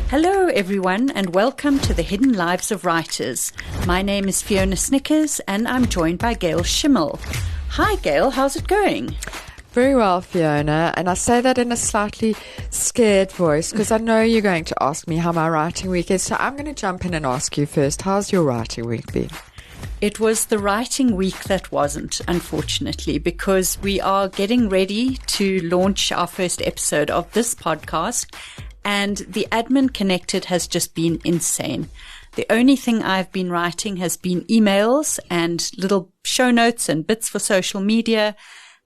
Hello everyone and welcome to the Hidden Lives of Writers. My name is Fiona Snyckers and I'm joined by Gail Schimmel. Hi Gail, how's it going? Very well, Fiona, and I say that in a slightly scared voice because I know you're going to ask me how my writing week is, so I'm going to jump in and ask you first, how's your writing week been? It was the writing week that wasn't, unfortunately, because we are getting ready to launch our first episode of this podcast, and the admin connected has just been insane. The only thing I've been writing has been emails and little show notes and bits for social media.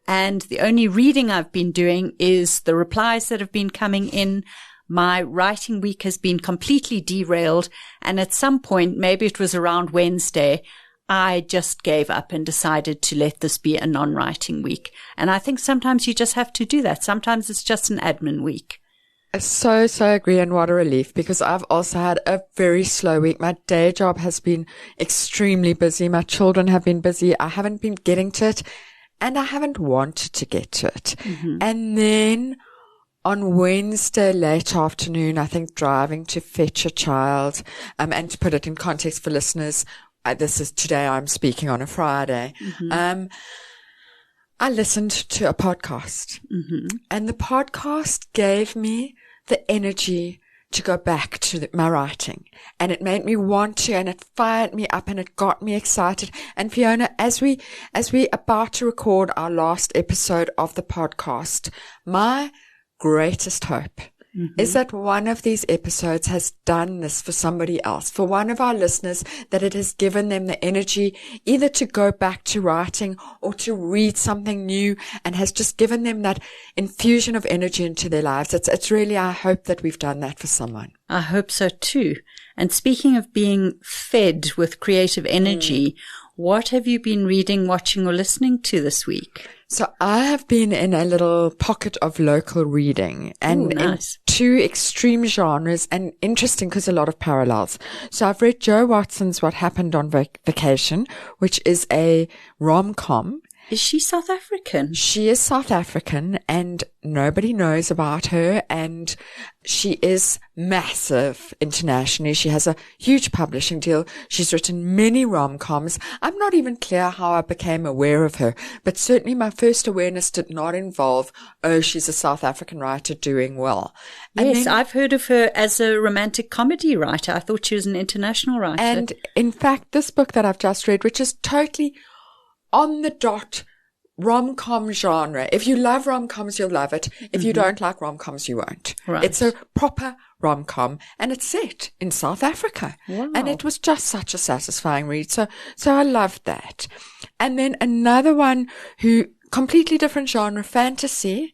And the only reading I've been doing is the replies that have been coming in. My writing week has been completely derailed. And at some point, maybe it was around Wednesday, I just gave up and decided to let this be a non-writing week. And I think sometimes you just have to do that. Sometimes it's just an admin week. I so agree, and what a relief, because I've also had a very slow week. My day job has been extremely busy. My children have been busy. I haven't been getting to it, and I haven't wanted to get to it. Mm-hmm. And then on Wednesday late afternoon, I think driving to fetch a child, and to put it in context for listeners, this is today, I'm speaking on a Friday. Mm-hmm. I listened to a podcast, mm-hmm. and the podcast gave me the energy to go back to my writing, and it made me want to, and it fired me up, and it got me excited. And Fiona, as we about to record our last episode of the podcast, my greatest hope is that one of these episodes has done this for somebody else, for one of our listeners, that it has given them the energy either to go back to writing or to read something new, and has just given them that infusion of energy into their lives. It's really, I hope that we've done that for someone. I hope so too. And speaking of being fed with creative energy, what have you been reading, watching, or listening to this week? So I have been in a little pocket of local reading, and nice. In two extreme genres, and interesting because a lot of parallels. So I've read Jo Watson's What Happened on Vacation, which is a rom-com. Is she South African? She is South African, and nobody knows about her, and she is massive internationally. She has a huge publishing deal. She's written many rom-coms. I'm not even clear how I became aware of her, but certainly my first awareness did not involve, oh, she's a South African writer doing well. And yes, I've heard of her as a romantic comedy writer. I thought she was an international writer. And in fact, this book that I've just read, which is totally on the dot rom-com genre. If you love rom-coms, you'll love it. If you don't like rom-coms, you won't. Right. It's a proper rom-com, and it's set in South Africa. Wow. And it was just such a satisfying read. So I loved that. And then another one who completely different genre, fantasy,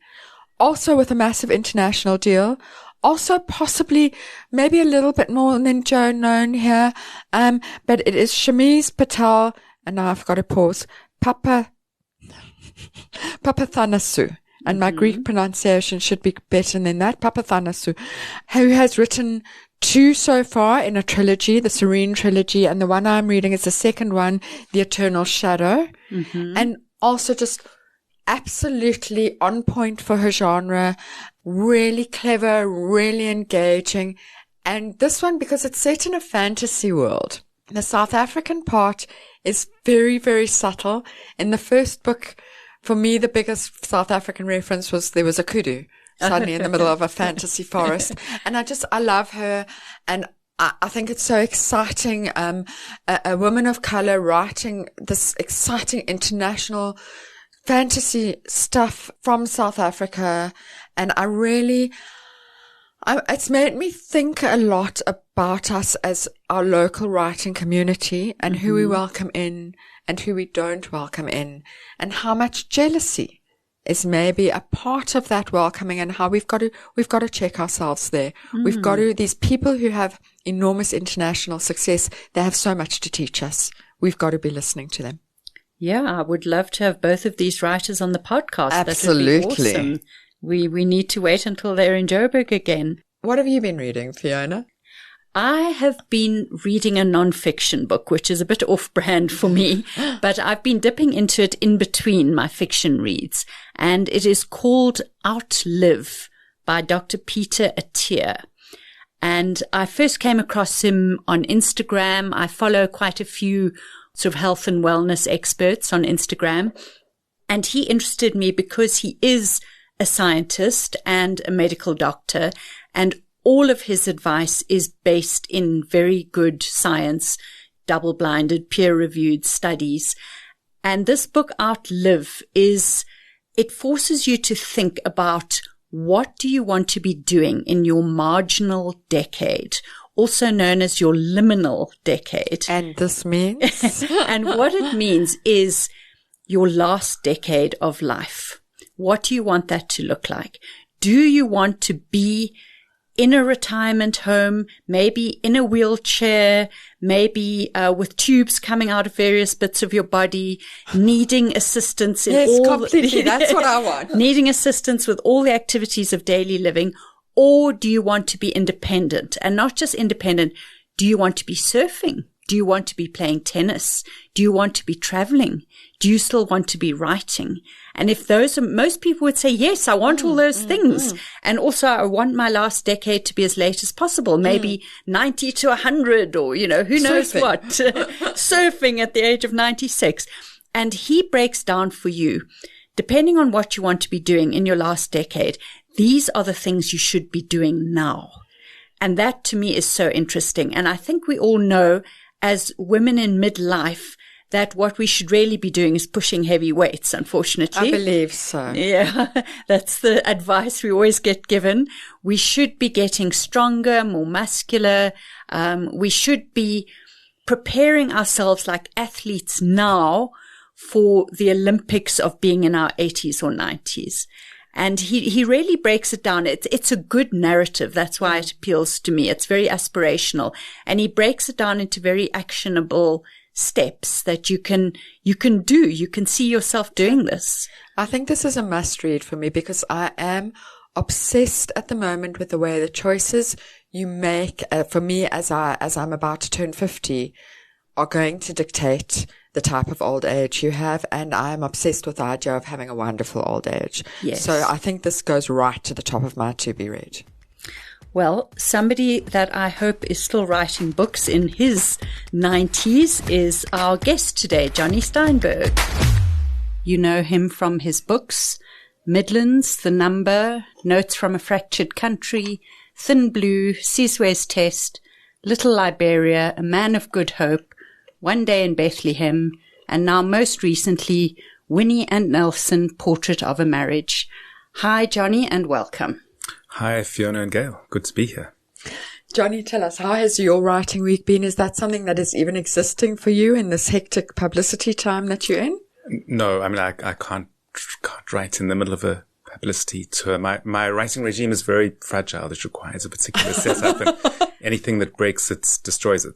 also with a massive international deal. Also possibly maybe a little bit more than Jo known here. But it is Shamiz Patel, and now I've got to pause, Papathanasu, and my Greek pronunciation should be better than that, Papathanasu, who has written two so far in a trilogy, the Serene trilogy, and the one I'm reading is the second one, The Eternal Shadow, and also just absolutely on point for her genre, really clever, really engaging. And this one, because it's set in a fantasy world, the South African part is very, very subtle. In the first book, for me, the biggest South African reference was there was a kudu suddenly in the middle of a fantasy forest. And I love her. And I think it's so exciting. A woman of color writing this exciting international fantasy stuff from South Africa. And it's made me think a lot about us as our local writing community, and who we welcome in and who we don't welcome in, and how much jealousy is maybe a part of that welcoming, and how we've got to check ourselves there. We've got to, these people who have enormous international success, they have so much to teach us. We've got to be listening to them. Yeah, I would love to have both of these writers on the podcast. Absolutely. That would be awesome. We need to wait until they're in Joburg again. What have you been reading, Fiona? I have been reading a non-fiction book, which is a bit off-brand for me, but I've been dipping into it in between my fiction reads, and it is called Outlive by Dr. Peter Attia. And I first came across him on Instagram. I follow quite a few sort of health and wellness experts on Instagram. And he interested me because he is a scientist and a medical doctor, and all of his advice is based in very good science, double-blinded, peer-reviewed studies. And this book, Outlive, it forces you to think about what do you want to be doing in your marginal decade, also known as your liminal decade. And this means? And what it means is your last decade of life. What do you want that to look like? Do you want to be in a retirement home, maybe in a wheelchair, maybe with tubes coming out of various bits of your body, needing assistance in yes, completely. That's what I want. Needing assistance with all the activities of daily living? Or do you want to be independent? And not just independent, do you want to be surfing? Do you want to be playing tennis? Do you want to be traveling? Do you still want to be writing? And if those are, most people would say, yes, I want all those things. And also I want my last decade to be as late as possible, maybe 90 to 100 or, who knows Surfing. what, surfing at the age of 96. And he breaks down for you, depending on what you want to be doing in your last decade, these are the things you should be doing now. And that to me is so interesting. And I think we all know as women in midlife that what we should really be doing is pushing heavy weights, unfortunately. I believe so. Yeah, that's the advice we always get given. We should be getting stronger, more muscular. We should be preparing ourselves like athletes now for the Olympics of being in our 80s or 90s. And he really breaks it down. It's a good narrative. That's why it appeals to me. It's very aspirational. And he breaks it down into very actionable steps that you can do. You can see yourself doing this. I think this is a must read for me because I am obsessed at the moment with the way the choices you make for me as I'm about to turn 50 are going to dictate the type of old age you have. And I am obsessed with the idea of having a wonderful old age. Yes. So I think this goes right to the top of my to be read. Well, somebody that I hope is still writing books in his 90s is our guest today, Jonny Steinberg. You know him from his books, Midlands, The Number, Notes from a Fractured Country, Thin Blue, Sizwe's Test, Little Liberia, A Man of Good Hope, One Day in Bethlehem, and now most recently, Winnie and Nelson, Portrait of a Marriage. Hi, Jonny, and welcome. Hi, Fiona and Gail. Good to be here. Jonny, tell us, how has your writing week been? Is that something that is even existing for you in this hectic publicity time that you're in? No, I mean, I can't write in the middle of a publicity tour. My writing regime is very fragile. It requires a particular setup, and anything that breaks it destroys it.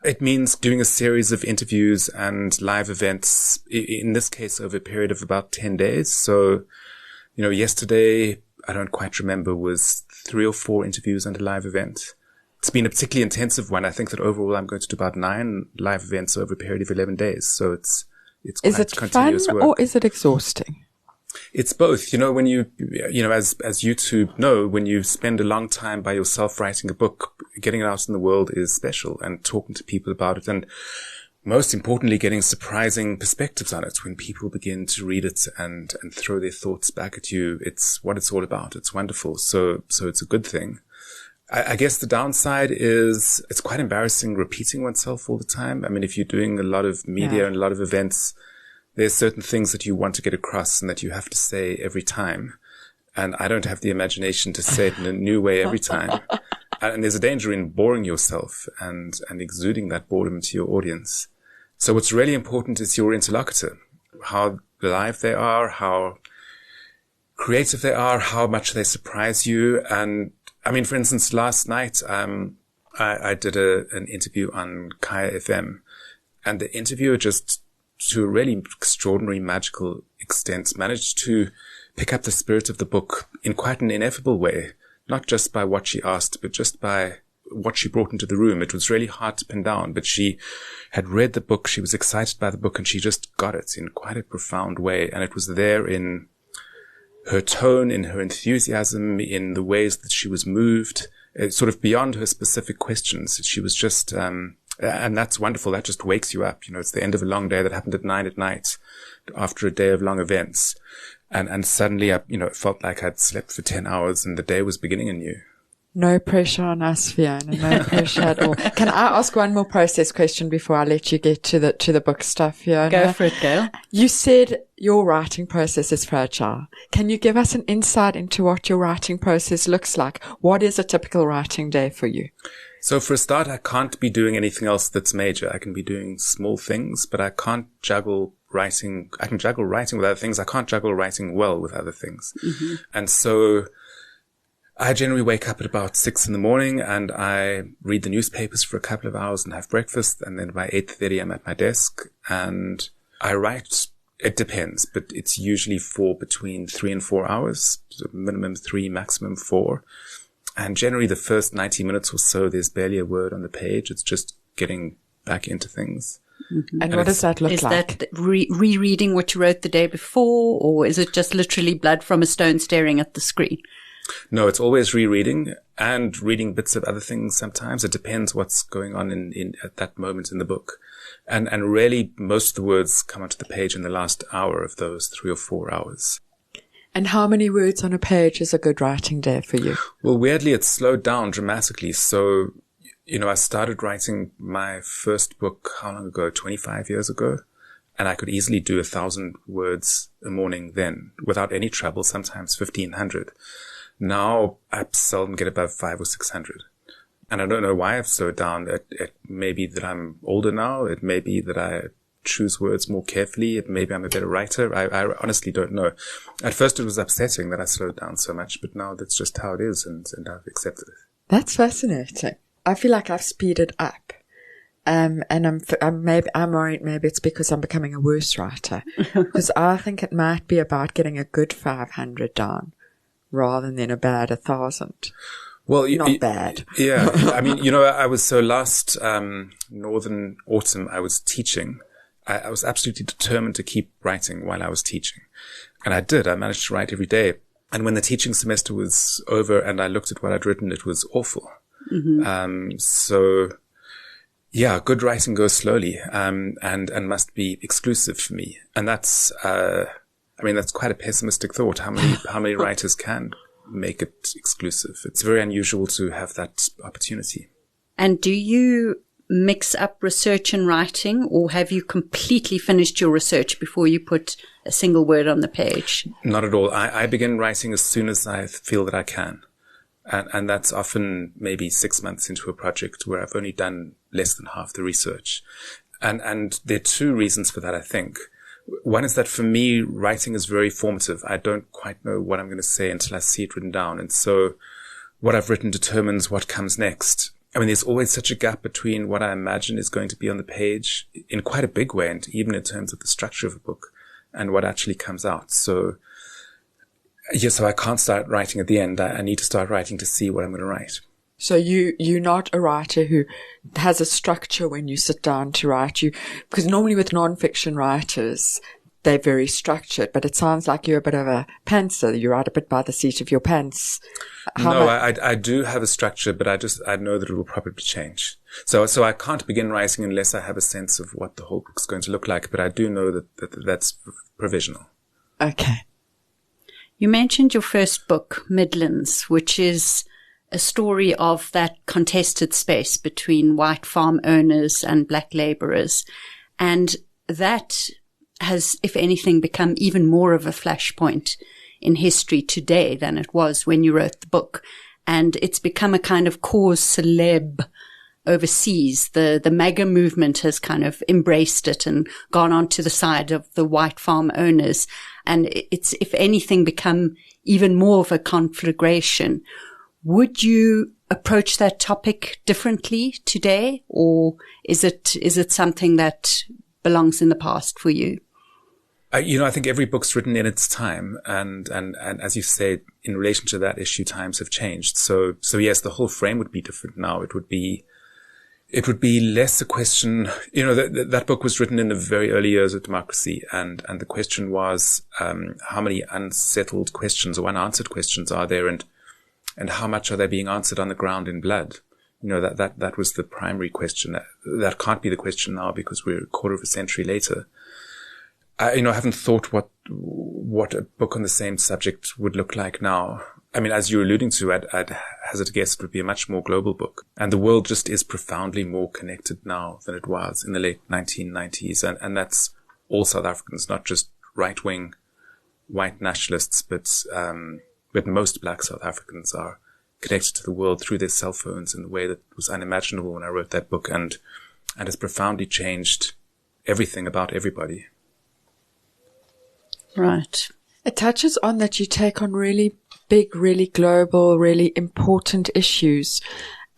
It means doing a series of interviews and live events, in this case over a period of about 10 days. So, yesterday, I don't quite remember, was 3 or 4 interviews and a live event. It's been a particularly intensive one. I think that overall I'm going to do about 9 live events over a period of 11 days. So it's quite continuous fun work. Or is it exhausting? It's both. When as you two know, when you spend a long time by yourself writing a book, getting it out in the world is special, and talking to people about it, and most importantly, getting surprising perspectives on it when people begin to read it and throw their thoughts back at you. It's what it's all about. It's wonderful. So it's a good thing. I guess the downside is it's quite embarrassing repeating oneself all the time. I mean, if you're doing a lot of media and a lot of events, there's certain things that you want to get across and that you have to say every time. And I don't have the imagination to say it in a new way every time. And there's a danger in boring yourself and exuding that boredom into your audience. So what's really important is your interlocutor, how live they are, how creative they are, how much they surprise you. And I mean, for instance, last night, I did an interview on Kaya FM, and the interviewer, just to a really extraordinary, magical extent, managed to pick up the spirit of the book in quite an ineffable way, not just by what she asked, but just by what she brought into the room. It was really hard to pin down, but she had read the book, she was excited by the book, and she just got it in quite a profound way. And it was there in her tone, in her enthusiasm, in the ways that she was moved. sort of beyond her specific questions. She was just, and that's wonderful. That just wakes you up. It's the end of a long day that happened at 9 p.m. after a day of long events. And suddenly it felt like I'd slept for 10 hours and the day was beginning anew. No pressure on us, Fiona. No pressure at all. Can I ask one more process question before I let you get to the book stuff, Fiona? Go for it, Gail. You said your writing process is fragile. Can you give us an insight into what your writing process looks like? What is a typical writing day for you? So for a start, I can't be doing anything else that's major. I can be doing small things, but I can't juggle writing. I can juggle writing with other things. I can't juggle writing well with other things. Mm-hmm. And so I generally wake up at about 6 a.m. and I read the newspapers for a couple of hours and have breakfast. And then by 8:30, I'm at my desk and I write. It depends, but it's usually for between 3 and 4 hours, so minimum 3, maximum 4. And generally the first 90 minutes or so, there's barely a word on the page. It's just getting back into things. Mm-hmm. And what does that look like? Is that rereading what you wrote the day before, or is it just literally blood from a stone staring at the screen? No, it's always rereading and reading bits of other things sometimes. It depends what's going on in at that moment in the book. And really most of the words come onto the page in the last hour of those 3 or 4 hours. And how many words on a page is a good writing day for you? Well, weirdly, it's slowed down dramatically. So, I started writing my first book, how long ago? 25 years ago. And I could easily do 1,000 words a morning then without any trouble, sometimes 1,500. Now I seldom get above 500 or 600. And I don't know why I've slowed down. It may be that I'm older now. It may be that I choose words more carefully. Maybe I'm a better writer. I honestly don't know. At first it was upsetting that I slowed down so much, but now that's just how it is and I've accepted it. That's fascinating. I feel like I've speeded up. And I'm worried maybe it's because I'm becoming a worse writer. Because I think it might be about getting a good 500 down rather than a bad 1,000. Well, not bad. Yeah. I mean, I was so last northern autumn, I was teaching. I was absolutely determined to keep writing while I was teaching. And I did. I managed to write every day. And when the teaching semester was over and I looked at what I'd written, it was awful. Mm-hmm. So yeah, good writing goes slowly, and must be exclusive for me. And that's quite a pessimistic thought. How many writers can make it exclusive? It's very unusual to have that opportunity. And do you mix up research and writing, or have you completely finished your research before you put a single word on the page? Not at all. I begin writing as soon as I feel that I can. And that's often maybe 6 months into a project where I've only done less than half the research. And there are two reasons for that, I think. One is that for me, writing is very formative. I don't quite know what I'm going to say until I see it written down. And so what I've written determines what comes next. I mean, there's always such a gap between what I imagine is going to be on the page in quite a big way, and even in terms of the structure of a book, and what actually comes out. So I can't start writing at the end. I need to start writing to see what I'm going to write. So you're not a writer who has a structure when you sit down to write. Because normally with non-fiction writers, they're very structured, but it sounds like you're a bit of a pantser. You write a bit by the seat of your pants. I do have a structure, but I know that it will probably change. So I can't begin writing unless I have a sense of what the whole book's going to look like, but I do know that's provisional. Okay. You mentioned your first book, Midlands, which is a story of that contested space between white farm owners and black labourers. And that has, if anything, become even more of a flashpoint in history today than it was when you wrote the book. And it's become a kind of cause célèbre overseas. The MAGA movement has kind of embraced it and gone on to the side of the white farm owners. And it's, if anything, become even more of a conflagration. Would you approach that topic differently today, or is it something that belongs in the past for you? I think every book's written in its time, and as you say, in relation to that issue, times have changed. So yes, the whole frame would be different now. It would be less a question. That book was written in the very early years of democracy, and the question was how many unsettled questions or unanswered questions are there, and And how much are they being answered on the ground in blood? You know, that was the primary question. That can't be the question now because we're a quarter of a century later. I haven't thought what a book on the same subject would look like now. I mean, as you're alluding to, I'd hazard a guess it would be a much more global book. And the world just is profoundly more connected now than it was in the late 1990s. And that's all South Africans, not just right-wing white nationalists, but most black South Africans are connected to the world through their cell phones in a way that was unimaginable when I wrote that book, and has profoundly changed everything about everybody. Right. It touches on that you take on really big, really global, really important issues.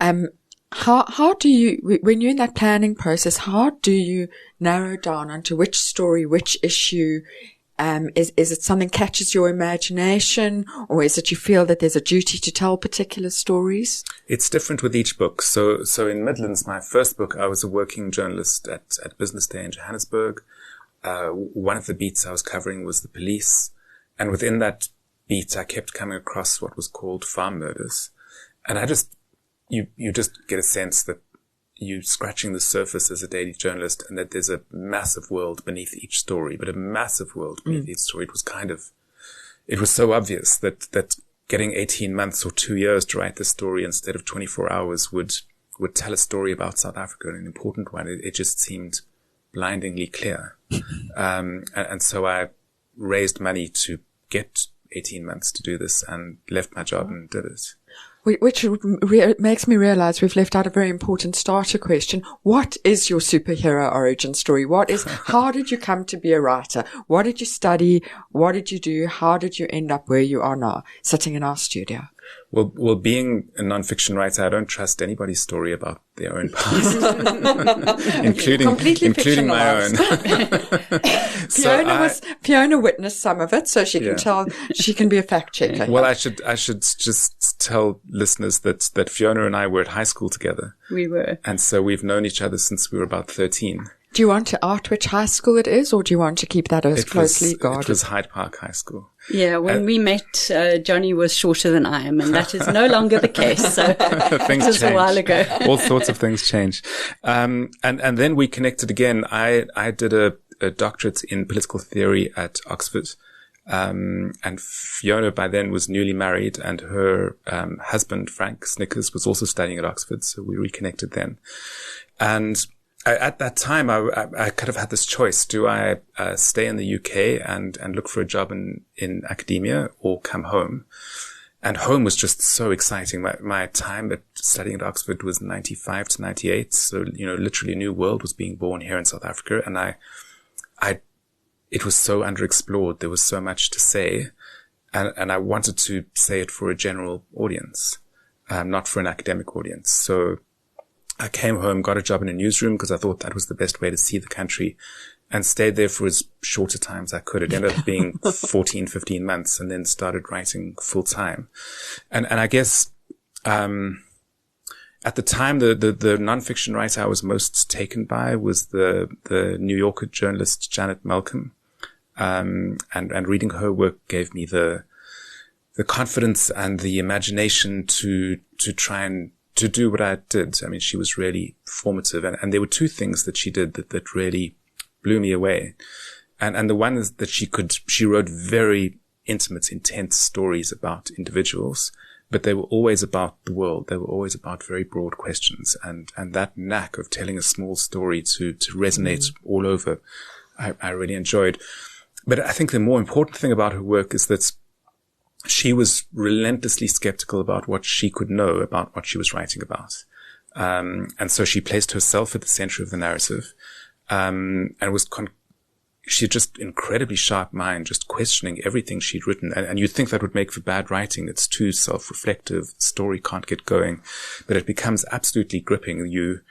How do you, when you're in that planning process, how do you narrow down onto which story, which issue? Is it something catches your imagination, or is it you feel that there's a duty to tell particular stories? It's different with each book. So in Midlands, my first book, I was a working journalist at Business Day in Johannesburg. One of the beats I was covering was the police. And within that beat, I kept coming across what was called farm murders. And you just get a sense that you're scratching the surface as a daily journalist, and that there's a massive world beneath each story, but a massive world beneath each story. It was so obvious that getting 18 months or 2 years to write this story instead of 24 hours would tell a story about South Africa, an important one. It just seemed blindingly clear. And so I raised money to get 18 months to do this and left my job and did it. Which makes me realize we've left out a very important starter question. What is your superhero origin story? How did you come to be a writer? What did you study? What did you do? How did you end up where you are now, sitting in our studio? Well, being a non-fiction writer, I don't trust anybody's story about their own past, including my own. Fiona witnessed some of it, so she can tell. She can be a fact checker. Well, I should just tell listeners that Fiona and I were at high school together. We were, and so we've known each other since we were about 13. Do you want to out which high school it is, or do you want to keep that as closely guarded? It was Hyde Park High School. Yeah, when we met, Jonny was shorter than I am, and that is no longer the case. So things it was a while ago. All sorts of things change. And then we connected again. I did a doctorate in political theory at Oxford. And Fiona by then was newly married, and her husband, Frank Snyckers, was also studying at Oxford. So we reconnected then. And at that time, I kind of had this choice. Do I stay in the UK and look for a job in academia, or come home? And home was just so exciting. My time at studying at Oxford was 95 to 98. So, literally a new world was being born here in South Africa. And it was so underexplored. There was so much to say. And I wanted to say it for a general audience, not for an academic audience. So I came home, got a job in a newsroom because I thought that was the best way to see the country, and stayed there for as short a time as I could. It ended up being 14, 15 months, and then started writing full time. And I guess, at the time, the nonfiction writer I was most taken by was the New Yorker journalist Janet Malcolm. And reading her work gave me the confidence and the imagination to try and to do what I did. I mean, she was really formative, and there were two things that she did that really blew me away. And the one is that she wrote very intimate, intense stories about individuals, but they were always about the world. They were always about very broad questions, and that knack of telling a small story to resonate all over, I really enjoyed. But I think the more important thing about her work is that she was relentlessly skeptical about what she could know about what she was writing about. And so she placed herself at the center of the narrative, and was she had just incredibly sharp mind, just questioning everything she'd written. And you'd think that would make for bad writing. It's too self-reflective. The story can't get going, but it becomes absolutely gripping.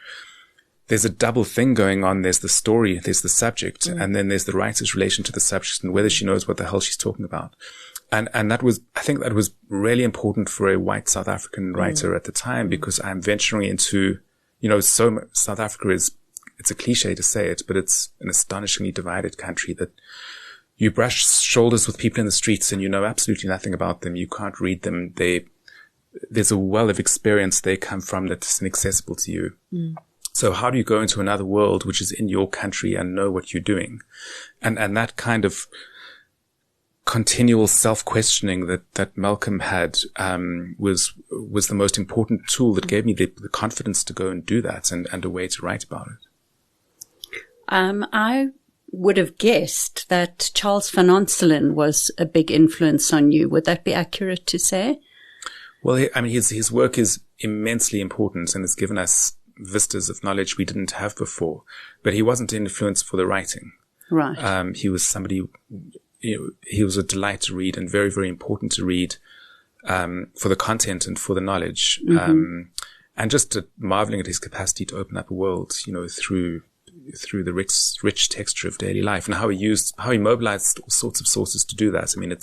There's a double thing going on. There's the story, there's the subject, and then there's the writer's relation to the subject and whether she knows what the hell she's talking about. And I think that was really important for a white South African writer at the time, because I'm venturing into, South Africa it's a cliche to say it, but it's an astonishingly divided country that you brush shoulders with people in the streets and you know absolutely nothing about them. You can't read them. there's a well of experience they come from that's inaccessible to you. So how do you go into another world which is in your country and know what you're doing? And that kind of continual self-questioning that Malcolm had, was the most important tool that gave me the confidence to go and do that and a way to write about it. I would have guessed that Charles van Onselen was a big influence on you. Would that be accurate to say? Well, I mean, his work is immensely important and has given us vistas of knowledge we didn't have before. But he wasn't an influence for the writing. Right. He was somebody, he was a delight to read and very, very important to read, for the content and for the knowledge. And just marveling at his capacity to open up a world, through the rich texture of daily life, and how he mobilized all sorts of sources to do that. I mean,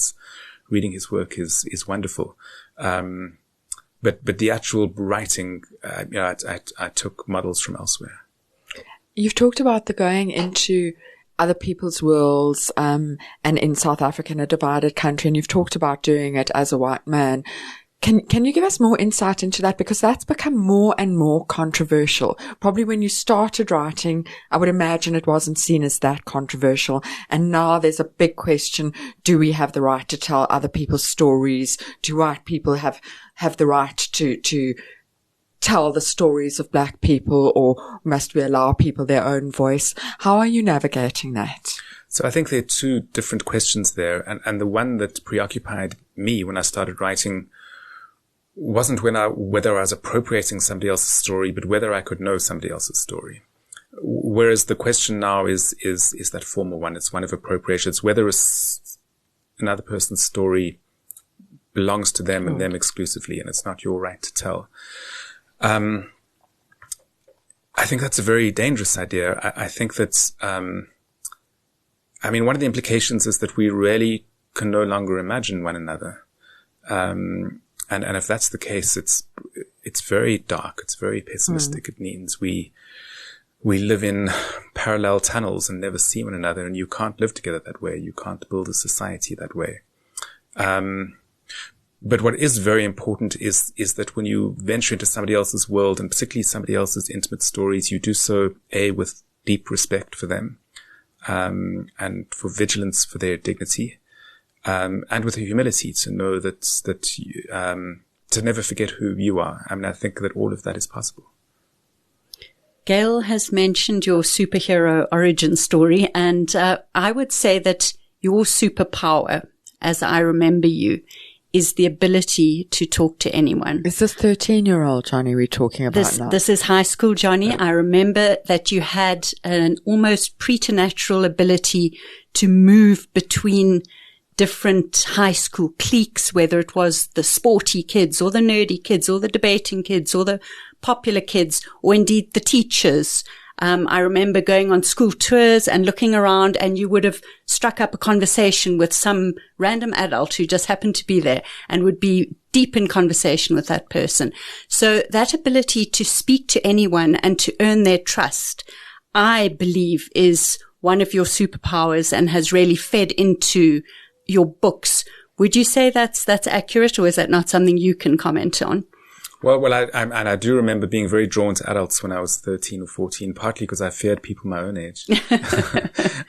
reading his work is wonderful. But the actual writing, I took models from elsewhere. You've talked about the going into other people's worlds, and in South Africa, in a divided country, and you've talked about doing it as a white man. Can you give us more insight into that? Because that's become more and more controversial. Probably when you started writing, I would imagine it wasn't seen as that controversial. And now there's a big question. Do we have the right to tell other people's stories? Do white people have the right to tell the stories of black people, or must we allow people their own voice? How are you navigating that? So I think there are two different questions there. And the one that preoccupied me when I started writing wasn't whether I was appropriating somebody else's story, but whether I could know somebody else's story. Whereas the question now is that former one. It's one of appropriation. It's whether another person's story belongs to them and them exclusively, and it's not your right to tell. I think that's a very dangerous idea. I think that's, one of the implications is that we really can no longer imagine one another. And if that's the case, it's very dark. It's very pessimistic. It means we live in parallel tunnels and never see one another, and you can't live together that way. You can't build a society that way. But what is very important is that when you venture into somebody else's world, and particularly somebody else's intimate stories, you do so, with deep respect for them, and for vigilance for their dignity. And with the humility to know that to never forget who you are. I mean, I think that all of that is possible. Gail has mentioned your superhero origin story, and I would say that your superpower, as I remember you, is the ability to talk to anyone. Is this 13-year-old Jonny we're talking about now? This is high school Jonny. I remember that you had an almost preternatural ability to move between different high school cliques, whether it was the sporty kids or the nerdy kids or the debating kids or the popular kids or indeed the teachers. I remember going on school tours and looking around, and you would have struck up a conversation with some random adult who just happened to be there and would be deep in conversation with that person. So that ability to speak to anyone and to earn their trust, I believe, is one of your superpowers and has really fed into your books. Would you say that's accurate, or is that not something you can comment on? Well, I do remember being very drawn to adults when I was 13 or 14, partly because I feared people my own age.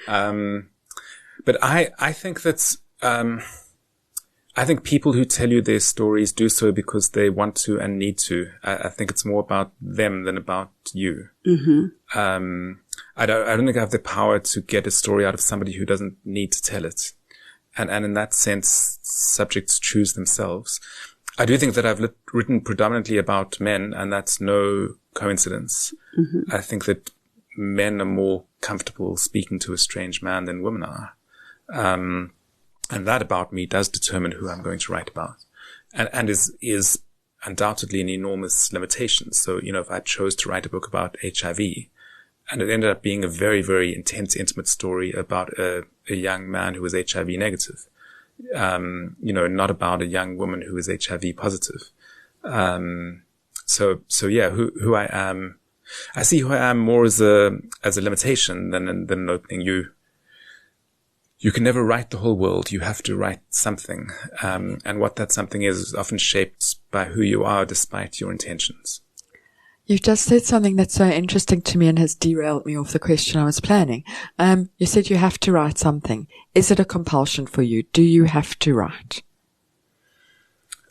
But I think that's, I think people who tell you their stories do so because they want to and need to. I think it's more about them than about you. I don't think I have the power to get a story out of somebody who doesn't need to tell it. And in that sense, subjects choose themselves. I do think that I've written predominantly about men, and that's no coincidence. I think that men are more comfortable speaking to a strange man than women are. And that about me does determine who I'm going to write about. And is undoubtedly an enormous limitation. So, if I chose to write a book about HIV, and it ended up being a very, very intense, intimate story about a young man who was HIV negative. Not about a young woman who is HIV positive. So yeah, who I am, I see who I am more as a limitation than an opening. You can never write the whole world. You have to write something. And what that something is often shaped by who you are despite your intentions. You've just said something that's so interesting to me and has derailed me off the question I was planning. You said you have to write something. Is it a compulsion for you? Do you have to write?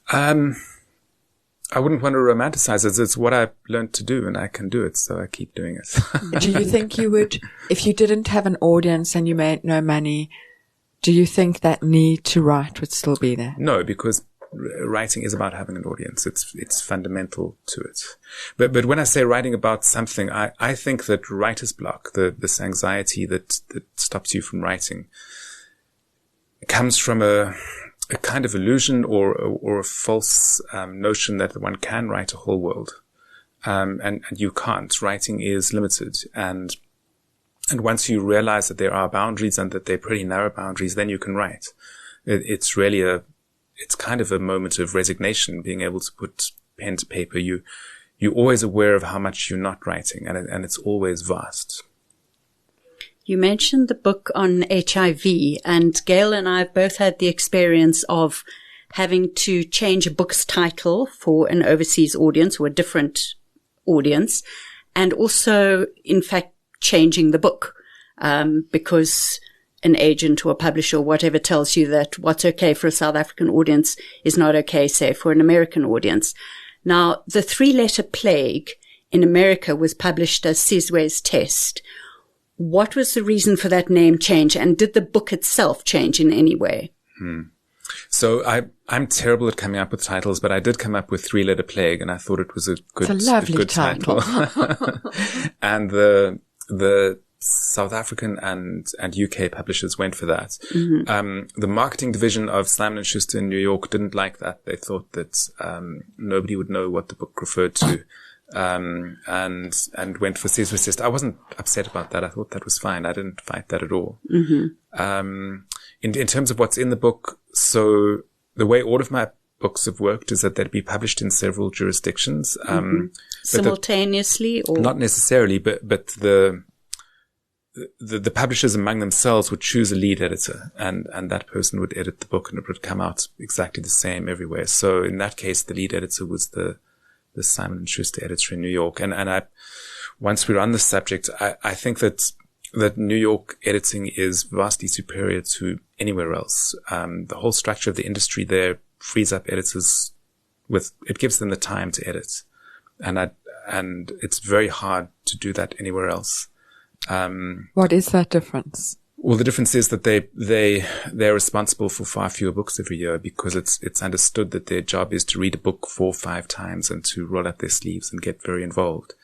I wouldn't want to romanticize it. It's what I've learned to do, and I can do it, so I keep doing it. Do you think you would, if you didn't have an audience and you made no money, do you think that need to write would still be there? No, because writing is about having an audience. It's fundamental to it. But when I say writing about something, I think that writer's block, this anxiety that stops you from writing, comes from a kind of illusion or a false notion that one can write a whole world. And you can't. Writing is limited. And once you realize that there are boundaries and that they're pretty narrow boundaries, then you can write. It's really it's kind of a moment of resignation, being able to put pen to paper. You're always aware of how much you're not writing, and it's always vast. You mentioned the book on HIV, and Gail and I have both had the experience of having to change a book's title for an overseas audience or a different audience, and also, in fact, changing the book, because an agent or a publisher or whatever tells you that what's okay for a South African audience is not okay, say, for an American audience. Now, the 3-letter plague in America was published as Sizwe's Test. What was the reason for that name change, and did the book itself change in any way? So I'm terrible at coming up with titles, but I did come up with 3-letter plague, and I thought it was a good title. And the South African and UK publishers went for that. Mm-hmm. The marketing division of Simon & Schuster in New York didn't like that. They thought that nobody would know what the book referred to, and went for Sizwe's Test. I wasn't upset about that. I thought that was fine. I didn't fight that at all. Mm-hmm. In terms of what's in the book, so the way all of my books have worked is that they'd be published in several jurisdictions. Simultaneously? Or not necessarily, but the publishers among themselves would choose a lead editor, and that person would edit the book, and it would come out exactly the same everywhere. So in that case, the lead editor was the Simon & Schuster editor in New York. And once we're on this subject, I think that New York editing is vastly superior to anywhere else. The whole structure of the industry there frees up editors it gives them the time to edit. And it's very hard to do that anywhere else. What is that difference? Well, the difference is that they're responsible for far fewer books every year, because it's understood that their job is to read a book 4 or 5 times and to roll up their sleeves and get very involved.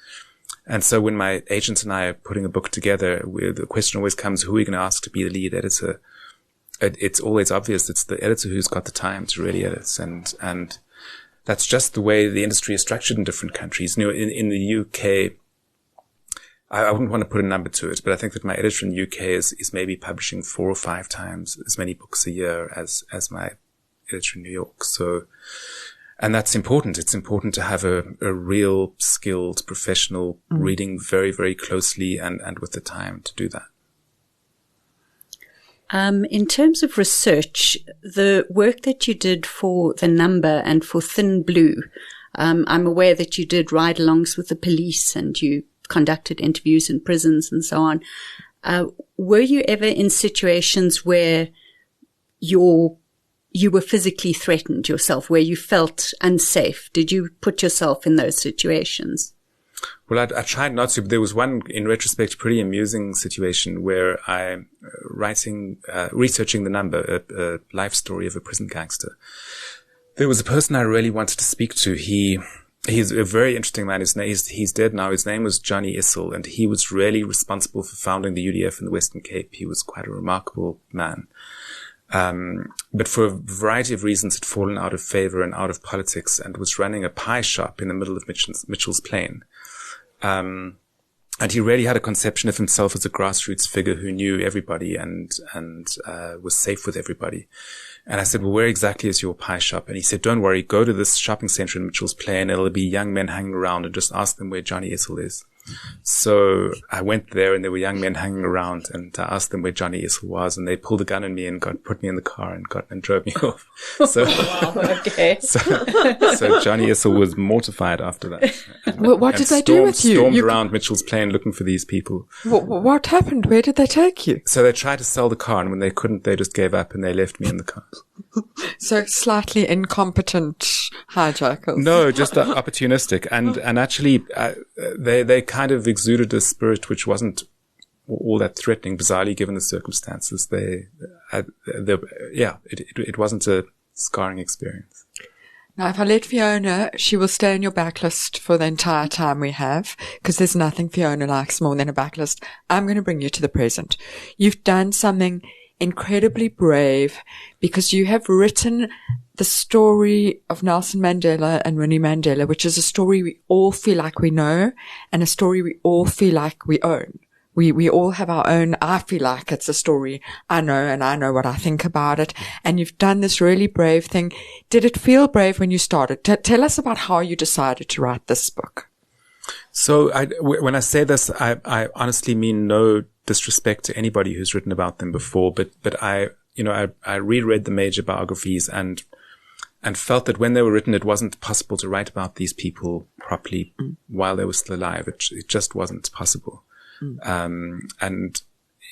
And so when my agent and I are putting a book together, the question always comes, who are we going to ask to be the lead editor? It's always obvious it's the editor who's got the time to really edit. And that's just the way the industry is structured in different countries. You know, in the UK, I wouldn't want to put a number to it, but I think that my editor in the UK is maybe publishing 4 or 5 times as many books a year as my editor in New York. So, and that's important. It's important to have a real skilled professional reading very, very closely and with the time to do that. In terms of research, the work that you did for The Number and for Thin Blue, I'm aware that you did ride-alongs with the police and you conducted interviews in prisons and so on. Were you ever in situations where you were physically threatened yourself, where you felt unsafe? Did you put yourself in those situations? Well, I tried not to, but there was one, in retrospect, pretty amusing situation where I'm researching The Number, a life story of a prison gangster. There was a person I really wanted to speak to. He's a very interesting man. He's dead now. His name was Jonny Issel, and he was really responsible for founding the UDF in the Western Cape. He was quite a remarkable man. But for a variety of reasons had fallen out of favor and out of politics, and was running a pie shop in the middle of Mitchell's Plain. And he really had a conception of himself as a grassroots figure who knew everybody and was safe with everybody. And I said, well, where exactly is your pie shop? And he said, don't worry, go to this shopping center in Mitchell's Plain. It'll be young men hanging around, and just ask them where Jonny Issel is. So I went there and there were young men hanging around, and I asked them where Jonny was, and they pulled a gun on me and put me in the car and drove me off. So, Wow, okay. so Jonny was mortified after that. What did they do with you? Stormed around Mitchell's Plain looking for these people. What happened? Where did they take you? So they tried to sell the car, and when they couldn't, they just gave up and they left me in the car. So slightly incompetent hijackers. No, just opportunistic. And actually, they kind of exuded a spirit which wasn't all that threatening, bizarrely given the circumstances. It wasn't a scarring experience. Now, if I let Fiona, she will stay in your backlist for the entire time we have, because there's nothing Fiona likes more than a backlist. I'm going to bring you to the present. You've done something incredibly brave, because you have written the story of Nelson Mandela and Winnie Mandela, which is a story we all feel like we know, and a story we all feel like we own. We all have our own. I feel like it's a story I know, and I know what I think about it. And you've done this really brave thing. Did it feel brave when you started? Tell us about how you decided to write this book. So when I say this, I honestly mean no disrespect to anybody who's written about them before, but I reread the major biographies and felt that when they were written, it wasn't possible to write about these people properly while they were still alive. It just wasn't possible. And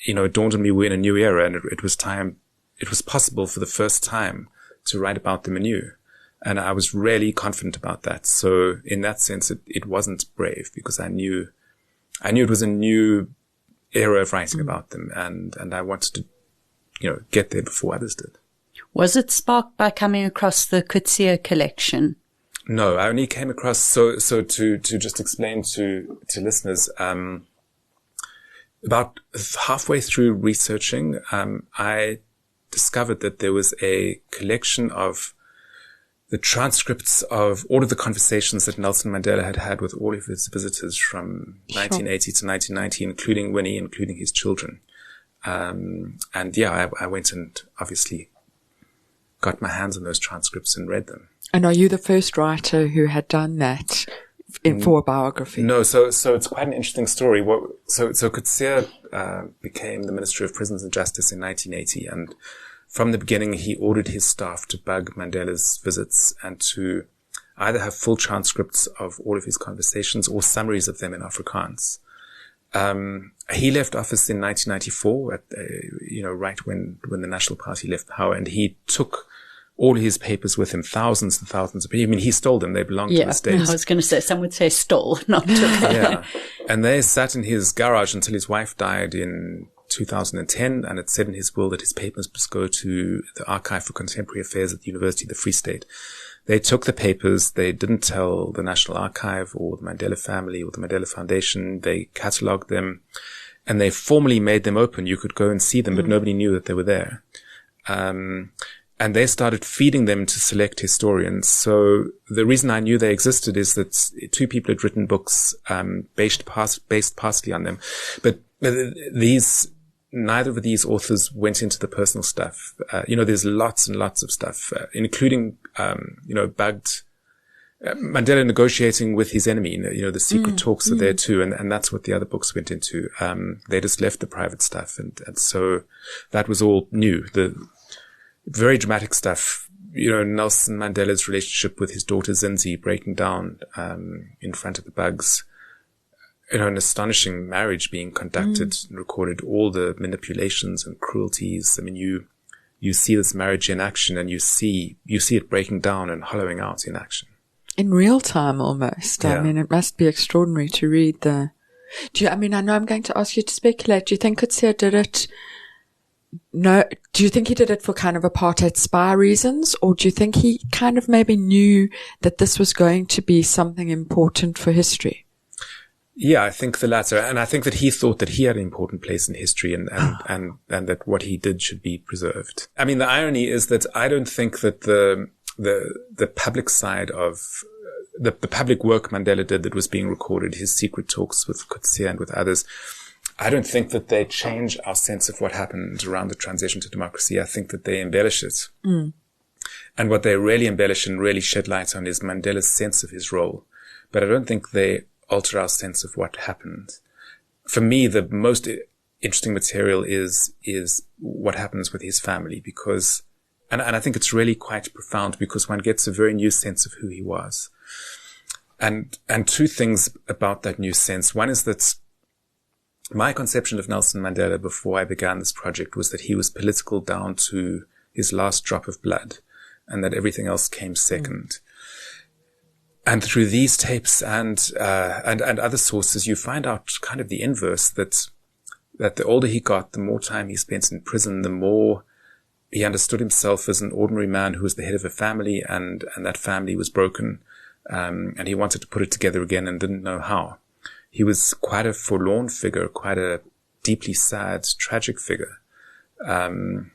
it dawned on me we're in a new era, and it was possible for the first time to write about them anew. And I was really confident about that. So in that sense, it wasn't brave, because I knew it was a new era of writing about them, and I wanted to, get there before others did. Was it sparked by coming across the Coetsee Collection? No, I only came across, so to just explain to listeners, about halfway through researching, I discovered that there was a collection of the transcripts of all of the conversations that Nelson Mandela had had with all of his visitors from 1980 to 1990, including Winnie, including his children. I went and obviously got my hands on those transcripts and read them. And are you the first writer who had done that for a biography? No, so it's quite an interesting story. So Coetsee became the Minister of Prisons and Justice in 1980, and from the beginning, he ordered his staff to bug Mandela's visits and to either have full transcripts of all of his conversations or summaries of them in Afrikaans. He left office in 1994, right when the National Party left power, and he took all his papers with him, thousands and thousands of people. I mean, he stole them. They belonged to the state. I was going to say, some would say stole, not took. Yeah. And they sat in his garage until his wife died in 2010, and it said in his will that his papers must go to the Archive for Contemporary Affairs at the University of the Free State. They took the papers. They didn't tell the National Archive or the Mandela family or the Mandela Foundation. They catalogued them, and they formally made them open. You could go and see them, but nobody knew that they were there. And they started feeding them to select historians. So the reason I knew they existed is that two people had written books based partially on them, but neither of these authors went into the personal stuff. There's lots and lots of stuff, including bugged Mandela negotiating with his enemy. The secret talks are there too, and that's what the other books went into. They just left the private stuff, and so that was all new. The very dramatic stuff, Nelson Mandela's relationship with his daughter Zinzi breaking down in front of the bugs, an astonishing marriage being conducted and recorded, all the manipulations and cruelties. I mean, you see this marriage in action, and you see it breaking down and hollowing out in action. In real time almost. Yeah. I mean, it must be extraordinary to read I know I'm going to ask you to speculate. Do you think Coetsee did it? No. Do you think he did it for kind of apartheid spy reasons, or do you think he kind of maybe knew that this was going to be something important for history? Yeah, I think the latter. And I think that he thought that he had an important place in history and that what he did should be preserved. I mean, the irony is that I don't think that the public side of the public work Mandela did that was being recorded, his secret talks with Coetsee and with others, I don't think that they change our sense of what happened around the transition to democracy. I think that they embellish it. And what they really embellish and really shed light on is Mandela's sense of his role. But I don't think they alter our sense of what happened. For me, the most interesting material is what happens with his family, because, and I think it's really quite profound, because one gets a very new sense of who he was. And two things about that new sense. One is that my conception of Nelson Mandela before I began this project was that he was political down to his last drop of blood, and that everything else came second. And through these tapes and other sources, you find out kind of the inverse, that the older he got, the more time he spent in prison, the more he understood himself as an ordinary man who was the head of a family, and that family was broken. And he wanted to put it together again and didn't know how. He was quite a forlorn figure, quite a deeply sad, tragic figure. And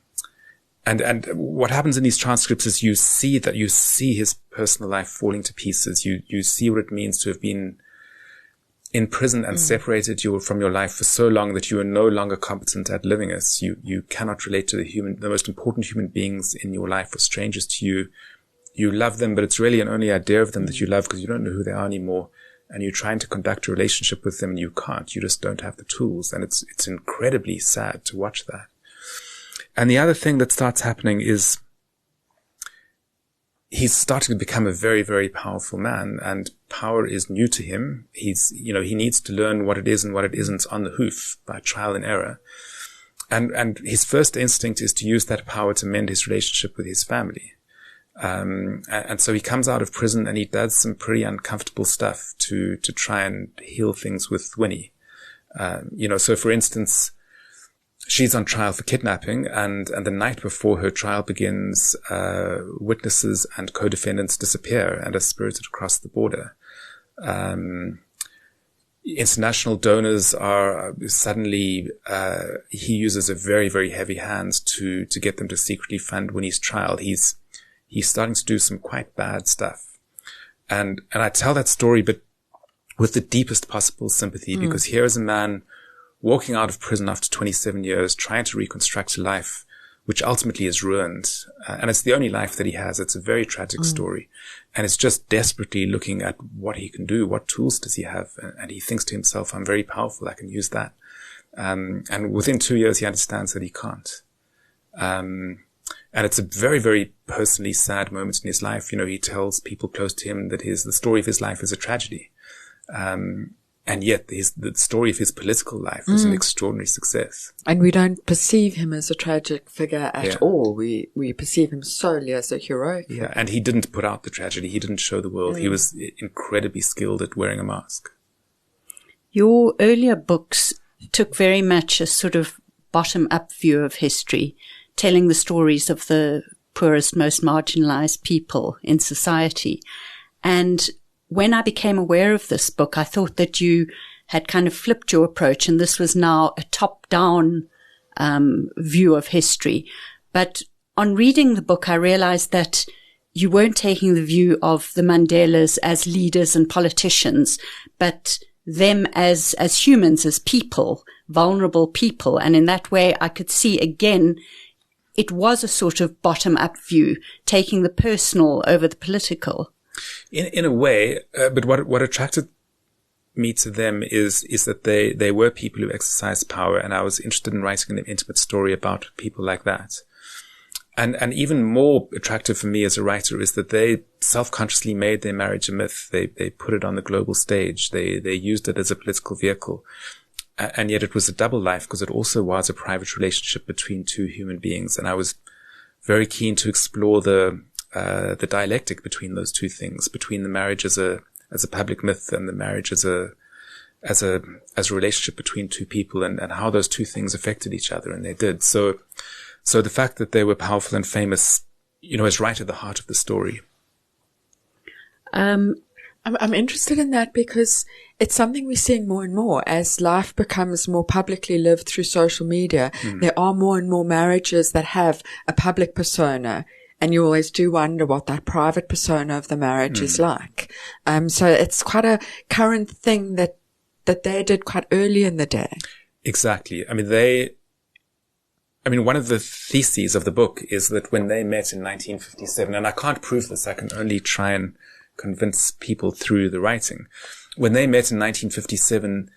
what happens in these transcripts is you see his personal life falling to pieces. You see what it means to have been in prison and separated from your life for so long that you are no longer competent at living it. You cannot relate to the most important human beings in your life are strangers to you. You love them, but it's really an only idea of them that you love, because you don't know who they are anymore. And you're trying to conduct a relationship with them and you can't. You just don't have the tools. And it's incredibly sad to watch that. And the other thing that starts happening is he's starting to become a very, very powerful man, and power is new to him. He needs to learn what it is and what it isn't on the hoof by trial and error. And his first instinct is to use that power to mend his relationship with his family. And so he comes out of prison and he does some pretty uncomfortable stuff to try and heal things with Winnie. So for instance, she's on trial for kidnapping, and the night before her trial begins, witnesses and co-defendants disappear and are spirited across the border. International donors are suddenly, he uses a very, very heavy hand to get them to secretly fund Winnie's trial. He's starting to do some quite bad stuff. And I tell that story, but with the deepest possible sympathy, because here is a man walking out of prison after 27 years, trying to reconstruct a life which ultimately is ruined. And it's the only life that he has. It's a very tragic story. And it's just desperately looking at what he can do. What tools does he have? And he thinks to himself, I'm very powerful. I can use that. And within 2 years, he understands that he can't. And it's a very, very personally sad moment in his life. He tells people close to him that the story of his life is a tragedy. And yet the story of his political life is an extraordinary success. And we don't perceive him as a tragic figure at all. We perceive him solely as a heroic figure. Yeah, and he didn't put out the tragedy. He didn't show the world. He was incredibly skilled at wearing a mask. Your earlier books took very much a sort of bottom-up view of history, telling the stories of the poorest, most marginalized people in society. And when I became aware of this book, I thought that you had kind of flipped your approach, and this was now a top-down view of history. But on reading the book, I realized that you weren't taking the view of the Mandelas as leaders and politicians, but them as humans, as people, vulnerable people. And in that way, I could see again, it was a sort of bottom-up view, taking the personal over the political. In a way, but what attracted me to them is that they were people who exercised power, and I was interested in writing an intimate story about people like that. And even more attractive for me as a writer is that they self-consciously made their marriage a myth. They put it on the global stage. They used it as a political vehicle. And yet it was a double life, because it also was a private relationship between two human beings. And I was very keen to explore the dialectic between those two things, between the marriage as a public myth and the marriage as a relationship between two people, and how those two things affected each other. And they did. So the fact that they were powerful and famous, is right at the heart of the story. I'm interested in that because it's something we're seeing more and more as life becomes more publicly lived through social media. There are more and more marriages that have a public persona, and you always do wonder what that private persona of the marriage is like. So it's quite a current thing that they did quite early in the day. Exactly. One of the theses of the book is that when they met in 1957, and I can't prove this, I can only try and convince people through the writing. when they met in 1957,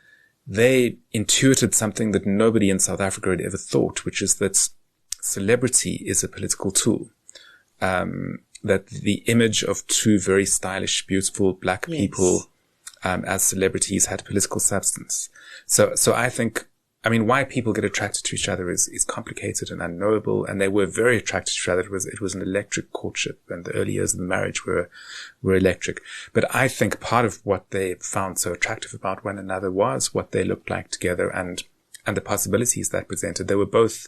they intuited something that nobody in South Africa had ever thought, which is that celebrity is a political tool. That the image of two very stylish, beautiful black people as celebrities had political substance. So I think, why people get attracted to each other is complicated and unknowable, and they were very attracted to each other. It was an electric courtship, and the early years of the marriage were electric. But I think part of what they found so attractive about one another was what they looked like together and the possibilities that presented. They were both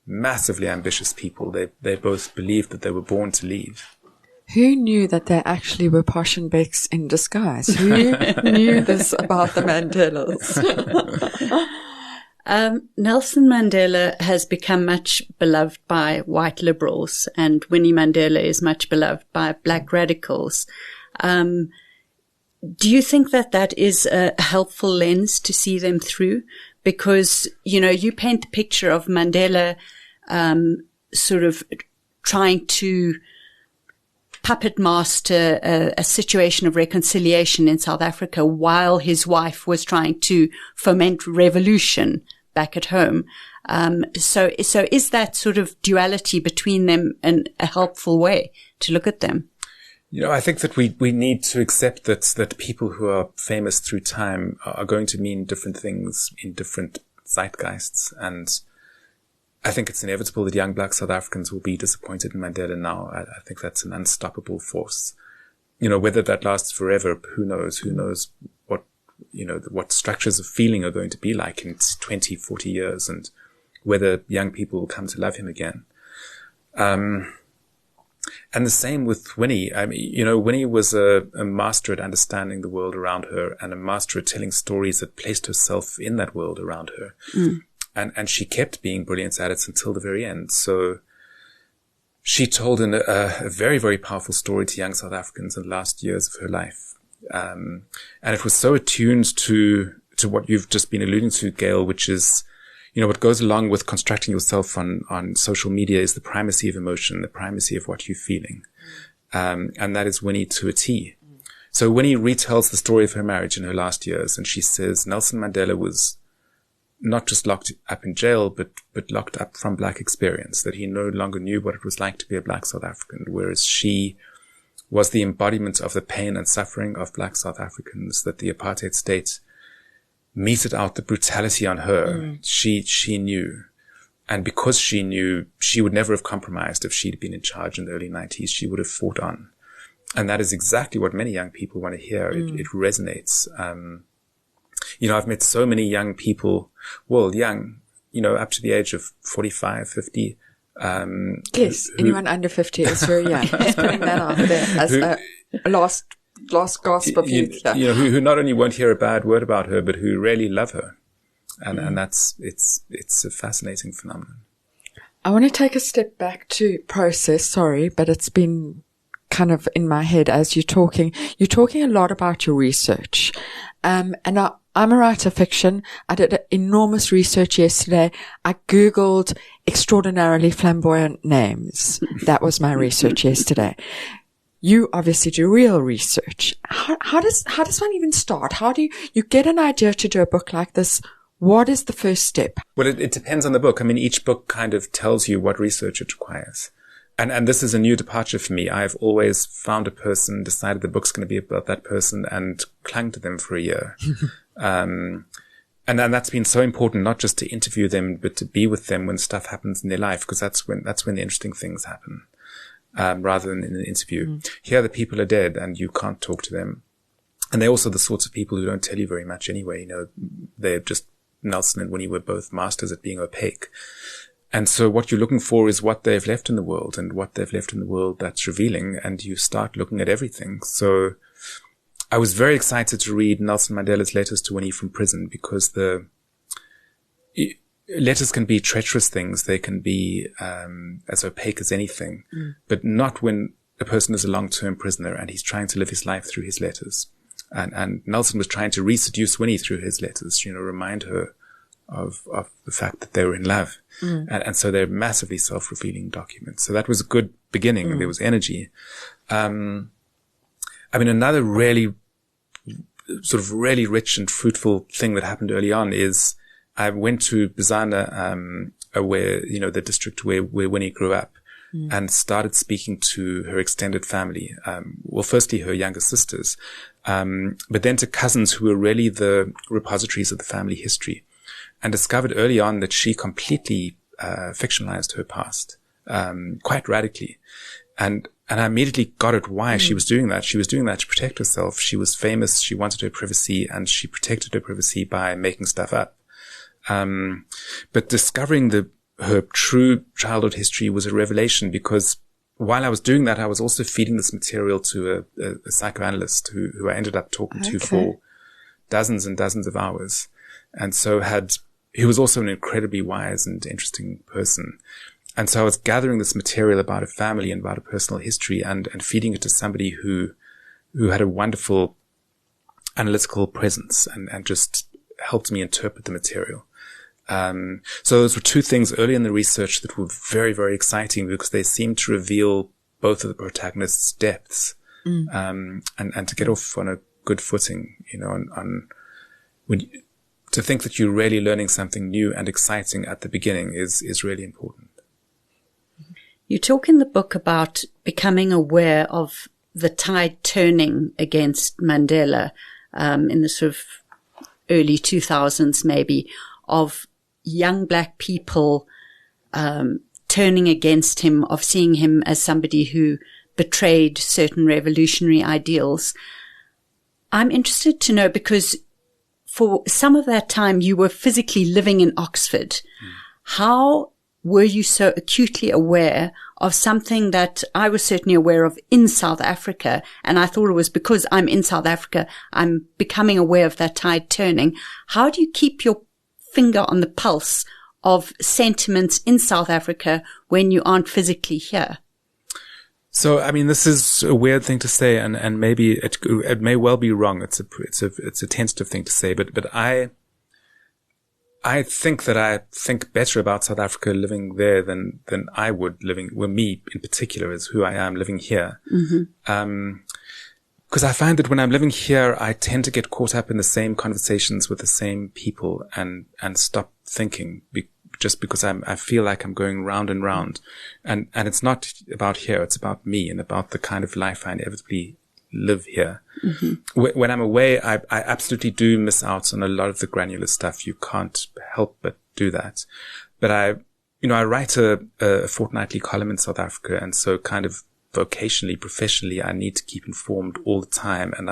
massively ambitious people. They both believed that they were born to lead. Who knew that they actually were posh and Becks in disguise? Who knew this about the Mandelas? Nelson Mandela has become much beloved by white liberals, and Winnie Mandela is much beloved by black radicals. Do you think that is a helpful lens to see them through? Because, you paint the picture of Mandela sort of trying to puppet master a situation of reconciliation in South Africa while his wife was trying to foment revolution back at home. So is that sort of duality between them a helpful way to look at them? I think that we need to accept that people who are famous through time are going to mean different things in different zeitgeists. And I think it's inevitable that young black South Africans will be disappointed in Mandela now. I think that's an unstoppable force. Whether that lasts forever, who knows? Who knows what structures of feeling are going to be like in 20, 40 years, and whether young people will come to love him again. And the same with Winnie. Winnie was a master at understanding the world around her, and a master at telling stories that placed herself in that world around her. Mm. And she kept being brilliant at it until the very end. So she told a very, very powerful story to young South Africans in the last years of her life. And it was so attuned to what you've just been alluding to, Gail, which is, what goes along with constructing yourself on social media is the primacy of emotion, the primacy of what you're feeling. And that is Winnie to a T. So Winnie retells the story of her marriage in her last years, and she says Nelson Mandela was not just locked up in jail, but locked up from black experience, that he no longer knew what it was like to be a black South African, whereas she was the embodiment of the pain and suffering of black South Africans, that the apartheid state meted out the brutality on her. Mm. She knew. And because she knew, she would never have compromised if she'd been in charge in the early 90s. She would have fought on. And that is exactly what many young people want to hear. Mm. It resonates. I've met so many young people, young, up to the age of 45, 50. Yes, anyone under 50 is very young. Just putting that out there as a last gasp of youth. Who not only won't hear a bad word about her, but who really love her. And it's a fascinating phenomenon. I want to take a step back to process, sorry, but it's been kind of in my head as you're talking. You're talking a lot about your research. And I'm a writer of fiction. I did enormous research yesterday. I Googled extraordinarily flamboyant names. That was my research yesterday. You obviously do real research. How does one even start? How do you get an idea to do a book like this? What is the first step? Well, it depends on the book. Each book kind of tells you what research it requires. And this is a new departure for me. I've always found a person, decided the book's going to be about that person, and clung to them for a year. And that's been so important, not just to interview them, but to be with them when stuff happens in their life, because that's when the interesting things happen, rather than in an interview. Mm. Here the people are dead and you can't talk to them. And they're also the sorts of people who don't tell you very much anyway. They're just, Nelson and Winnie were both masters at being opaque. And so what you're looking for is what they've left in the world, and what they've left in the world that's revealing, and you start looking at everything. So I was very excited to read Nelson Mandela's letters to Winnie from prison, because the letters can be treacherous things. They can be as opaque as anything, but not when a person is a long-term prisoner and he's trying to live his life through his letters. And Nelson was trying to reseduce Winnie through his letters, remind her of the fact that they were in love. And so they're massively self-revealing documents. So that was a good beginning, and there was energy. Another really sort of really rich and fruitful thing that happened early on is I went to Bizana, where, the district where Winnie grew up, and started speaking to her extended family. Well, firstly, her younger sisters, but then to cousins who were really the repositories of the family history, and discovered early on that she completely fictionalized her past, quite radically. And I immediately got it why she was doing that. She was doing that to protect herself. She was famous. She wanted her privacy, and she protected her privacy by making stuff up. But discovering her true childhood history was a revelation, because while I was doing that, I was also feeding this material to a psychoanalyst who I ended up talking to for dozens and dozens of hours. And so he was also an incredibly wise and interesting person. And so I was gathering this material about a family and about a personal history and feeding it to somebody who had a wonderful analytical presence and just helped me interpret the material. So those were two things early in the research that were very, very exciting, because they seemed to reveal both of the protagonists' depths, and to get off on a good footing, to think that you're really learning something new and exciting at the beginning is really important. You talk in the book about becoming aware of the tide turning against Mandela, in the sort of early 2000s, maybe, of young black people turning against him, of seeing him as somebody who betrayed certain revolutionary ideals. I'm interested to know, because for some of that time you were physically living in Oxford. How were you so acutely aware of something that I was certainly aware of in South Africa? And I thought it was because I'm in South Africa, I'm becoming aware of that tide turning. How do you keep your finger on the pulse of sentiments in South Africa when you aren't physically here? So, I mean, this is a weird thing to say, and maybe it may well be wrong. It's a tentative thing to say, but I think that I think better about South Africa living there than I would me in particular, is who I am living here. Because I find that when I'm living here, I tend to get caught up in the same conversations with the same people and stop thinking, just because I feel like I'm going round and round. And it's not about here, it's about me and about the kind of life I inevitably live here. When I'm away, I absolutely do miss out on a lot of the granular stuff. You can't help but do that. But I write a fortnightly column in South Africa, and so kind of vocationally, professionally, I need to keep informed all the time. And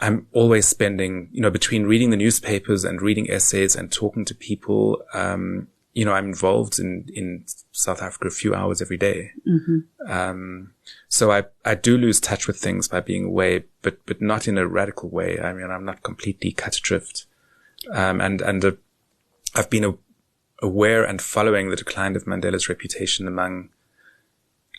I'm always spending, between reading the newspapers and reading essays and talking to people, I'm involved in South Africa a few hours every day. So I do lose touch with things by being away, but not in a radical way. I mean, I'm not completely cut adrift. I've been aware and following the decline of Mandela's reputation among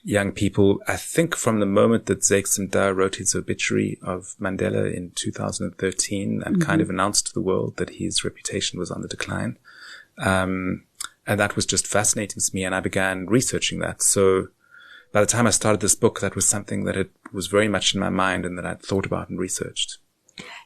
young people, I think, from the moment that Zakes Mda wrote his obituary of Mandela in 2013 and kind of announced to the world that his reputation was on the decline. And that was just fascinating to me, and I began researching that. So by the time I started this book, that was something that was very much in my mind and that I'd thought about and researched.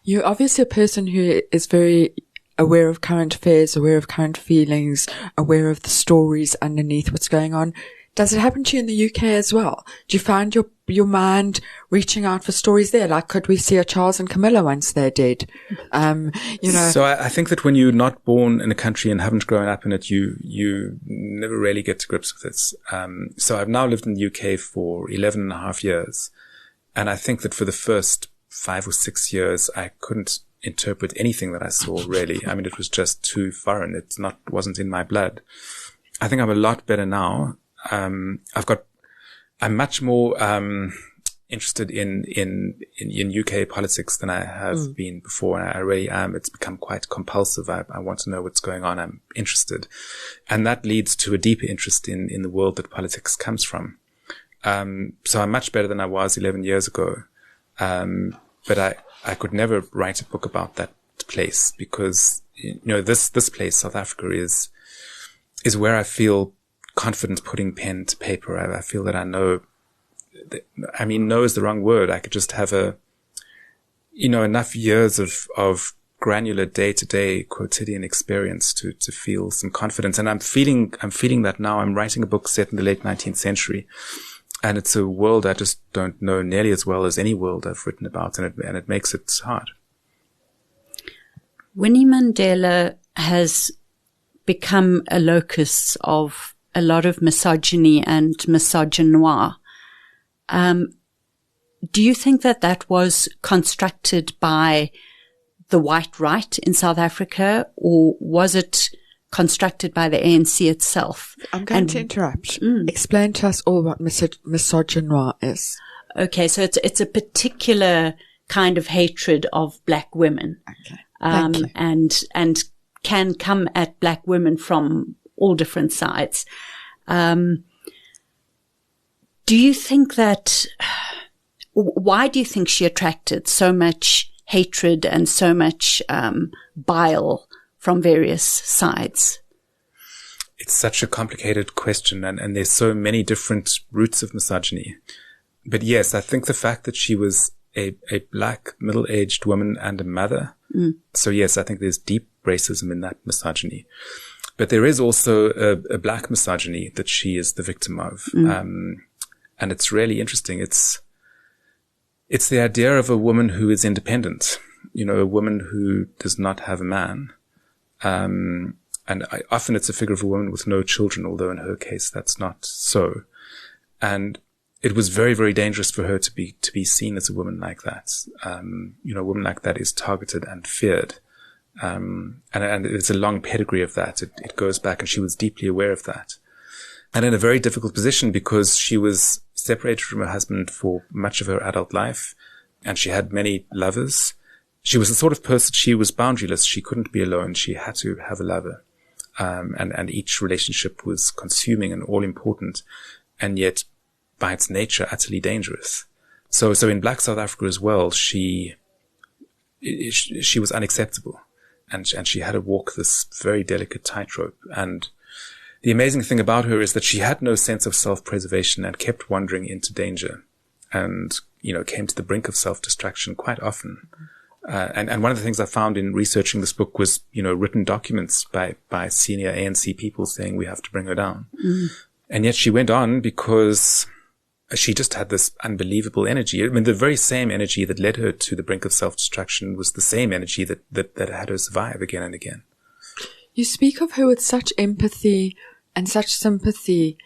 You're obviously a person who is very aware of current affairs, aware of current feelings, aware of the stories underneath what's going on. Does it happen to you in the UK as well? Do you find your mind reaching out for stories there? Like, could we see a Charles and Camilla once they're dead? So I think that when you're not born in a country and haven't grown up in it, you never really get to grips with it. So I've now lived in the UK for 11 and a half years. And I think that for the first 5 or 6 years, I couldn't interpret anything that I saw, really. I mean, it was just too foreign. Wasn't in my blood. I think I'm a lot better now. I'm much more interested in UK politics than I have been before. And I really am. It's become quite compulsive. I want to know what's going on. I'm interested. And that leads to a deeper interest in the world that politics comes from. So I'm much better than I was 11 years ago. But I could never write a book about that place because, this place, South Africa, is where I feel confident putting pen to paper. I feel that I know, know is the wrong word. I could just have enough years of granular day-to-day quotidian experience to feel some confidence. And I'm feeling that now. I'm writing a book set in the late 19th century, and it's a world I just don't know nearly as well as any world I've written about, and it makes it hard. Winnie Mandela has become a locus of a lot of misogyny and misogynoir. Do you think that was constructed by the white right in South Africa, or was it constructed by the ANC itself? I'm going to interrupt. Explain to us all what misogynoir is. Okay, so it's a particular kind of hatred of black women. Okay. Thank you. And can come at black women from all different sides. Do you think why do you think she attracted so much hatred and so much bile from various sides? It's such a complicated question, and there's so many different roots of misogyny. But yes, I think the fact that she was a black middle-aged woman and a mother. So yes, I think there's deep racism in that misogyny. But there is also a black misogyny that she is the victim of. And it's really interesting. It's the idea of a woman who is independent, a woman who does not have a man. And often it's a figure of a woman with no children, although in her case that's not so. And it was very, very dangerous for her to be seen as a woman like that. A woman like that is targeted and feared. And it's a long pedigree of that. It goes back, and she was deeply aware of that. And in a very difficult position, because she was separated from her husband for much of her adult life, and she had many lovers. She was the sort of person, she was boundaryless. She couldn't be alone. She had to have a lover. And each relationship was consuming and all important, and yet by its nature utterly dangerous. So in Black South Africa as well, she was unacceptable, and she had to walk this very delicate tightrope. And the amazing thing about her is that she had no sense of self-preservation and kept wandering into danger, and came to the brink of self-destruction quite often. And one of the things I found in researching this book was written documents by senior ANC people saying we have to bring her down. And yet she went on because she just had this unbelievable energy. I mean, the very same energy that led her to the brink of self-destruction was the same energy that had her survive again and again. You speak of her with such empathy and such sympathy.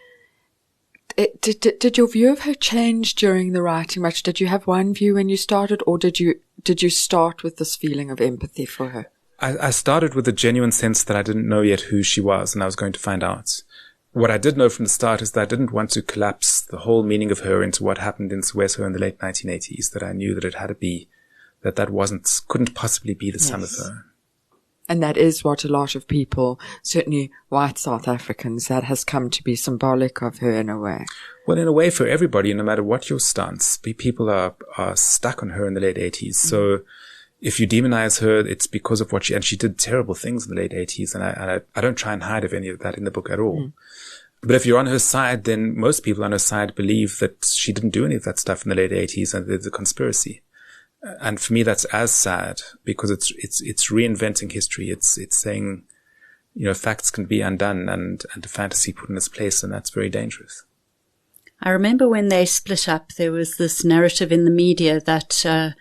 Did your view of her change during the writing much? Did you have one view when you started, or did you start with this feeling of empathy for her? I started with a genuine sense that I didn't know yet who she was, and I was going to find out. What I did know from the start is that I didn't want to collapse the whole meaning of her into what happened in Soweto in the late 1980s, that I knew that it had to be, that couldn't possibly be the sum of her. And that is what a lot of people, certainly white South Africans, that has come to be symbolic of her in a way. Well, in a way for everybody, no matter what your stance, people are stuck on her in the late 80s. So if you demonize her, it's because of what she did terrible things in the late 80s. And I don't try and hide of any of that in the book at all. But if you're on her side, then most people on her side believe that she didn't do any of that stuff in the late 80s and there's a conspiracy. And for me, that's as sad, because it's reinventing history. It's saying, facts can be undone and a fantasy put in its place, and that's very dangerous. I remember when they split up, there was this narrative in the media that,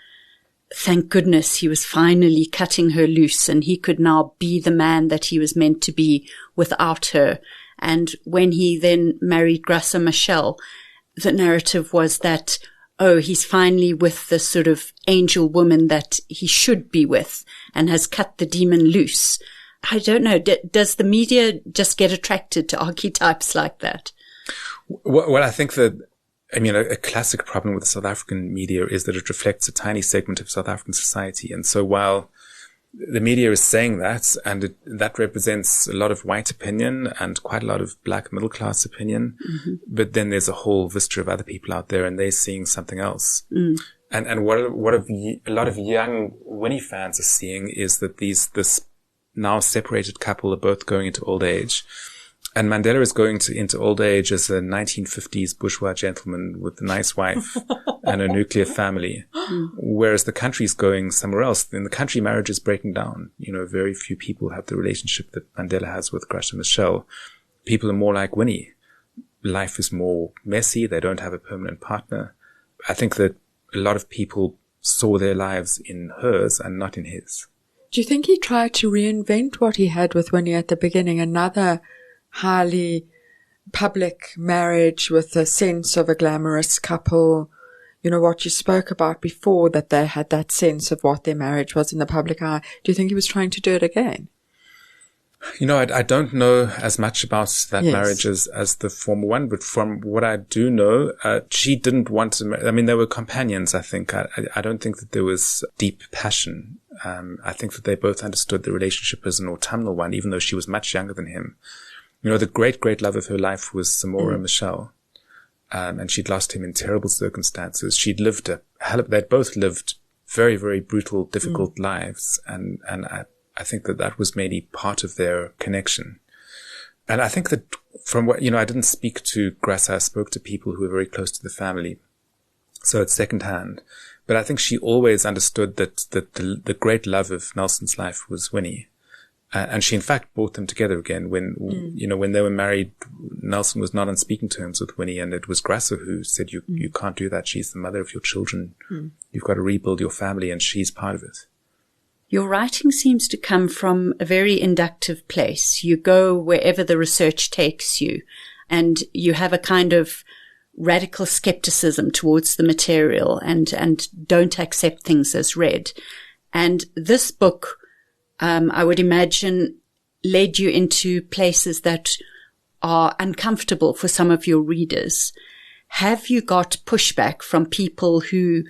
thank goodness he was finally cutting her loose and he could now be the man that he was meant to be without her. And when he then married Graça Machel, the narrative was that, he's finally with the sort of angel woman that he should be with and has cut the demon loose. I don't know. Does the media just get attracted to archetypes like that? Well, I think that, a classic problem with the South African media is that it reflects a tiny segment of South African society. And so while the media is saying that, and that represents a lot of white opinion and quite a lot of black middle class opinion. But then there's a whole vista of other people out there, and they're seeing something else. And what a lot of young Winnie fans are seeing is that this now separated couple are both going into old age, And Mandela is going into old age as a 1950s bourgeois gentleman with a nice wife and a nuclear family, whereas the country's going somewhere else. In the country, marriage is breaking down. Very few people have the relationship that Mandela has with Graça Machel. People are more like Winnie. Life is more messy. They don't have a permanent partner. I think that a lot of people saw their lives in hers and not in his. Do you think he tried to reinvent what he had with Winnie at the beginning? Another highly public marriage with a sense of a glamorous couple. What you spoke about before, that they had that sense of what their marriage was in the public eye. Do you think he was trying to do it again? I don't know as much about that marriage as the former one, but from what I do know, she didn't want to they were companions, I think. I don't think that there was deep passion. I think that they both understood the relationship as an autumnal one, even though she was much younger than him. The great, great love of her life was Samora Machel. And she'd lost him in terrible circumstances. They'd both lived very, very brutal, difficult lives. And I think that was maybe part of their connection. And I think that from what, I didn't speak to Graça. I spoke to people who were very close to the family. So it's secondhand. But I think she always understood that the great love of Nelson's life was Winnie. And she, in fact, brought them together again when they were married. Nelson was not on speaking terms with Winnie, and it was Graça who said, you can't do that. She's the mother of your children. You've got to rebuild your family, and she's part of it. Your writing seems to come from a very inductive place. You go wherever the research takes you, and you have a kind of radical skepticism towards the material and don't accept things as read. And this book, I would imagine, led you into places that are uncomfortable for some of your readers. Have you got pushback from people who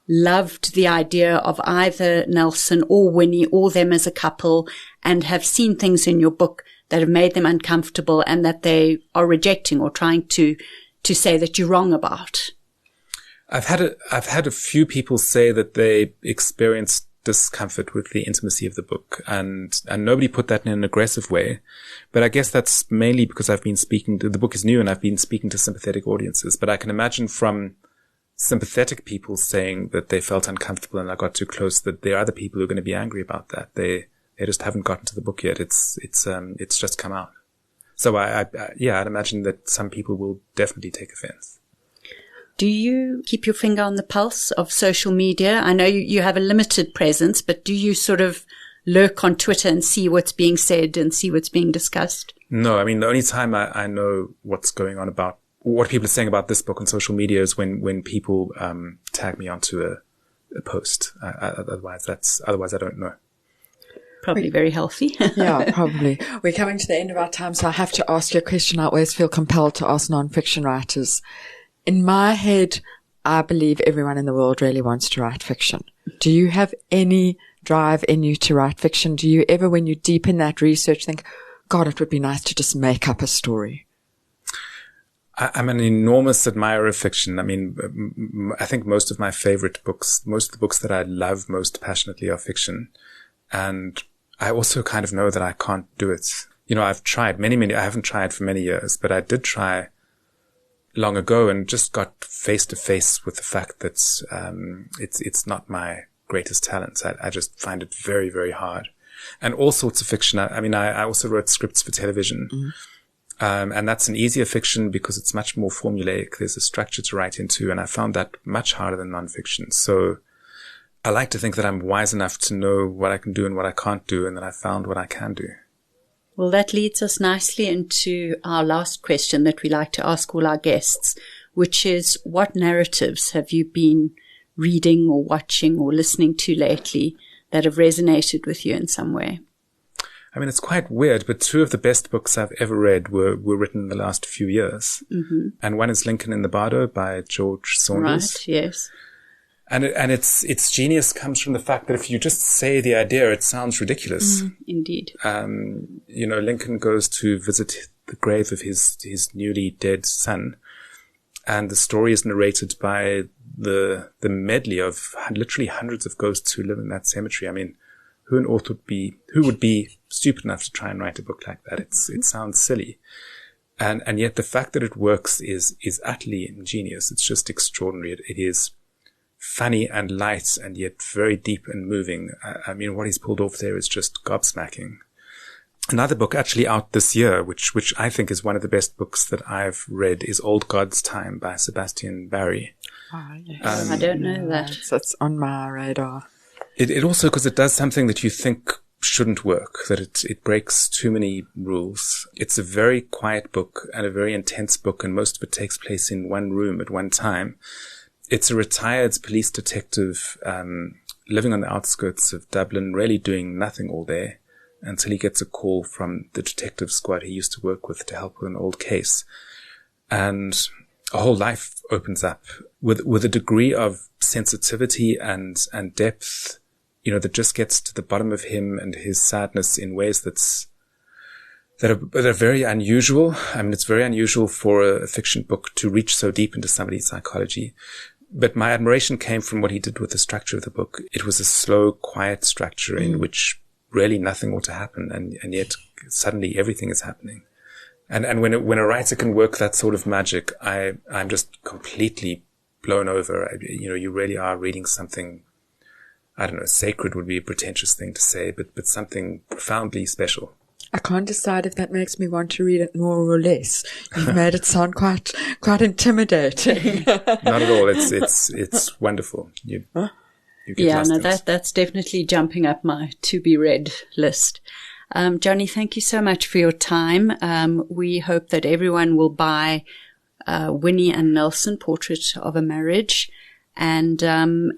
loved the idea of either Nelson or Winnie or them as a couple and have seen things in your book that have made them uncomfortable and that they are rejecting or trying to say that you're wrong about? I've had a few people say that they experienced discomfort with the intimacy of the book, and nobody put that in an aggressive way. But I guess that's mainly because the book is new and I've been speaking to sympathetic audiences. But I can imagine from sympathetic people saying that they felt uncomfortable and I got too close, that there are other people who are going to be angry about that. They just haven't gotten to the book yet. It's just come out. So I'd imagine that some people will definitely take offense. Do you keep your finger on the pulse of social media? I know you have a limited presence, but do you sort of lurk on Twitter and see what's being said and see what's being discussed? No, the only time I know what's going on about what people are saying about this book on social media is when people tag me onto a post. Otherwise I don't know. Probably very healthy. Yeah, probably. We're coming to the end of our time, so I have to ask you a question I always feel compelled to ask non-fiction writers. In my head, I believe everyone in the world really wants to write fiction. Do you have any drive in you to write fiction? Do you ever, when you're deep in that research, think, God, it would be nice to just make up a story? I'm an enormous admirer of fiction. I think most of the books that I love most passionately are fiction. And I also kind of know that I can't do it. I've tried I haven't tried for many years, but I did try long ago and just got face to face with the fact that it's not my greatest talent. I just find it very, very hard. And all sorts of fiction. I also wrote scripts for television. Mm-hmm. And that's an easier fiction because it's much more formulaic. There's a structure to write into, and I found that much harder than nonfiction. So I like to think that I'm wise enough to know what I can do and what I can't do, and that I found what I can do. Well, that leads us nicely into our last question that we like to ask all our guests, which is, what narratives have you been reading or watching or listening to lately that have resonated with you in some way? It's quite weird, but two of the best books I've ever read were written in the last few years. Mm-hmm. And one is Lincoln in the Bardo by George Saunders. Right, yes. And its genius comes from the fact that if you just say the idea, it sounds ridiculous. Indeed. Lincoln goes to visit the grave of his newly dead son, and the story is narrated by the medley of literally hundreds of ghosts who live in that cemetery. who would be stupid enough to try and write a book like that? It sounds silly. And yet the fact that it works is utterly ingenious. It's just extraordinary. It is funny and light and yet very deep and moving. I mean, what he's pulled off there is just gobsmacking. Another book actually out this year, which I think is one of the best books that I've read, is Old God's Time by Sebastian Barry. Oh, yes. I don't know that. It's on my radar. It also, because it does something that you think shouldn't work, that it breaks too many rules. It's a very quiet book and a very intense book, and most of it takes place in one room at one time. It's a retired police detective living on the outskirts of Dublin, really doing nothing all day, until he gets a call from the detective squad he used to work with to help with an old case. And a whole life opens up with a degree of sensitivity and depth, that just gets to the bottom of him and his sadness in ways that are very unusual. I mean, it's very unusual for a fiction book to reach so deep into somebody's psychology. But my admiration came from what he did with the structure of the book. It was a slow, quiet structure in which really nothing ought to happen, and yet suddenly everything is happening. And when a writer can work that sort of magic, I'm just completely blown over. You really are reading something, I don't know, sacred would be a pretentious thing to say, but something profoundly special. I can't decide if that makes me want to read it more or less. You've made it sound quite intimidating. Not at all. It's wonderful. That's definitely jumping up my to be read list. Jonny, thank you so much for your time. We hope that everyone will buy Winnie and Nelson, Portrait of a Marriage. And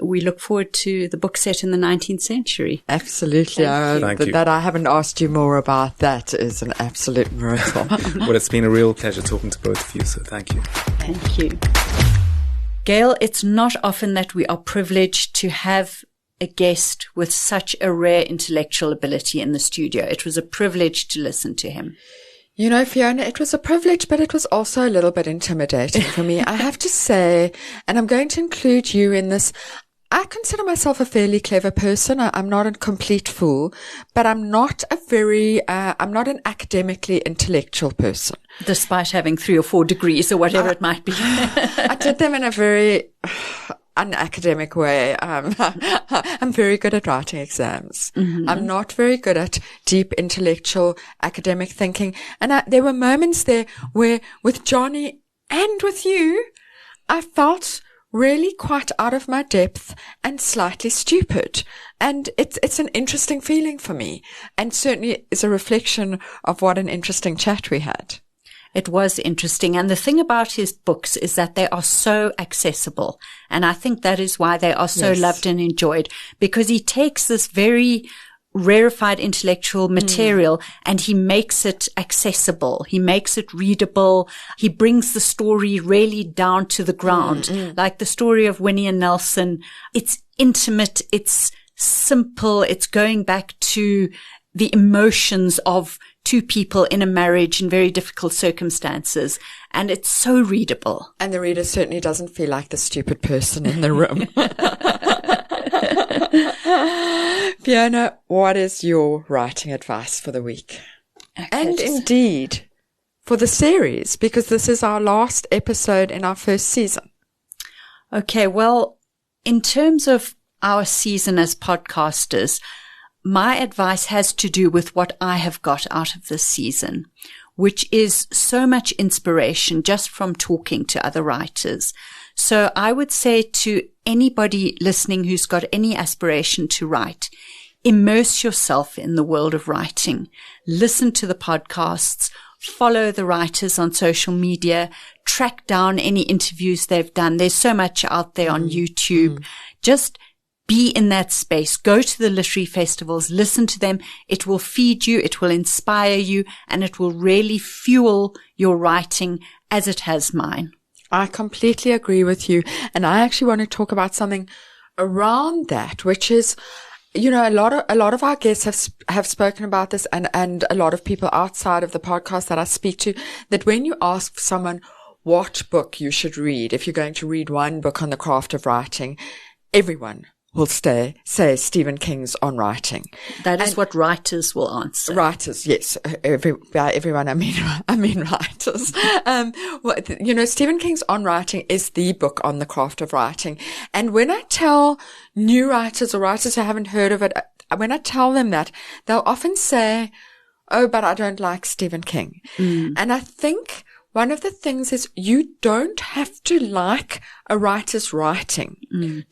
we look forward to the book set in the 19th century. Absolutely. Thank you. That I haven't asked you more about, that is an absolute miracle. Well, it's been a real pleasure talking to both of you, so thank you. Thank you. Gail, it's not often that we are privileged to have a guest with such a rare intellectual ability in the studio. It was a privilege to listen to him. Fiona, it was a privilege, but it was also a little bit intimidating for me. I have to say, and I'm going to include you in this, I consider myself a fairly clever person. I'm not a complete fool, but I'm not an academically intellectual person. Despite having 3 or 4 degrees or whatever it might be. I did them in a very unacademic way. I'm very good at writing exams. Mm-hmm. I'm not very good at deep intellectual academic thinking. And there were moments there where with Jonny and with you, I felt really quite out of my depth and slightly stupid. And it's an interesting feeling for me, and certainly is a reflection of what an interesting chat we had. It was interesting. And the thing about his books is that they are so accessible. And I think that is why they are so loved and enjoyed, because he takes this very rarefied intellectual material and he makes it accessible. He makes it readable. He brings the story really down to the ground. Like the story of Winnie and Nelson. It's intimate. It's simple. It's going back to the emotions of 2 people in a marriage in very difficult circumstances. And it's so readable. And the reader certainly doesn't feel like the stupid person in the room. Fiona, what is your writing advice for the week? And indeed, for the series, because this is our last episode in our first season. Okay, well, in terms of our season as podcasters, my advice has to do with what I have got out of this season, which is so much inspiration just from talking to other writers. So I would say to anybody listening who's got any aspiration to write, immerse yourself in the world of writing. Listen to the podcasts, follow the writers on social media, track down any interviews they've done. There's so much out there on YouTube. Just be in that space. Go to the literary festivals, listen to them. It will feed you, it will inspire you, and it will really fuel your writing as it has mine. I completely agree with you. And I actually want to talk about something around that, which is, a lot of our guests have spoken about this, and a lot of people outside of the podcast that I speak to, that when you ask someone what book you should read, if you're going to read one book on the craft of writing, everyone will say Stephen King's on writing. That is what writers will answer. Writers, yes. By everyone, I mean writers. Stephen King's on writing is the book on the craft of writing. And when I tell new writers or writers who haven't heard of it, when I tell them that, they'll often say, "Oh, but I don't like Stephen King." And I think one of the things is you don't have to like a writer's writing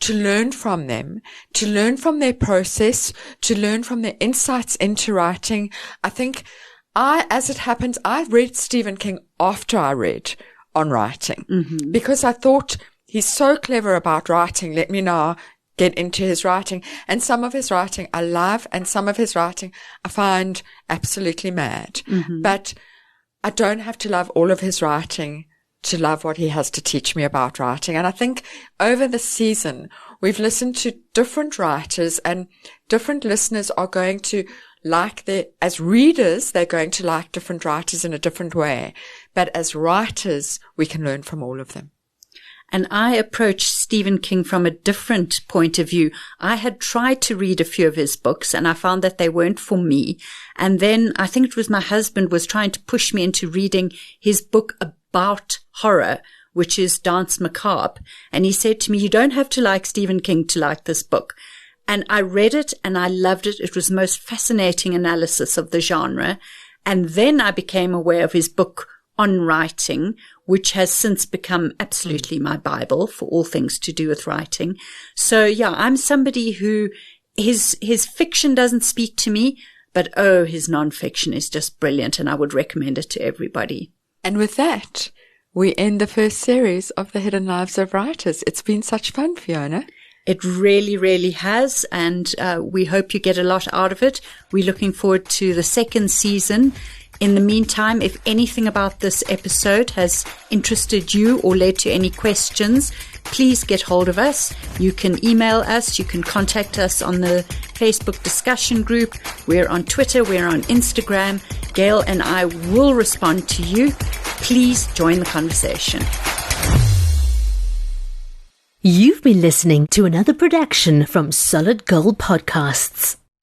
to learn from them, to learn from their process, to learn from their insights into writing. I think as it happens, I read Stephen King after I read on writing because I thought he's so clever about writing. Let me now get into his writing. And some of his writing I love, and some of his writing I find absolutely mad. But I don't have to love all of his writing to love what he has to teach me about writing. And I think over the season, we've listened to different writers, and different listeners are going to as readers, they're going to like different writers in a different way. But as writers, we can learn from all of them. And I approached Stephen King from a different point of view. I had tried to read a few of his books and I found that they weren't for me. And then I think it was my husband was trying to push me into reading his book about horror, which is Dance Macabre. And he said to me, "You don't have to like Stephen King to like this book." And I read it and I loved it. It was the most fascinating analysis of the genre. And then I became aware of his book on writing, which has since become absolutely my Bible for all things to do with writing. So yeah, I'm somebody who his fiction doesn't speak to me, but his nonfiction is just brilliant, and I would recommend it to everybody. And with that, we end the first series of The Hidden Lives of Writers. It's been such fun, Fiona. It really, really has, and we hope you get a lot out of it. We're looking forward to the second season. In the meantime, if anything about this episode has interested you or led to any questions, please get hold of us. You can email us. You can contact us on the Facebook discussion group. We're on Twitter. We're on Instagram. Gail and I will respond to you. Please join the conversation. You've been listening to another production from Solid Gold Podcasts.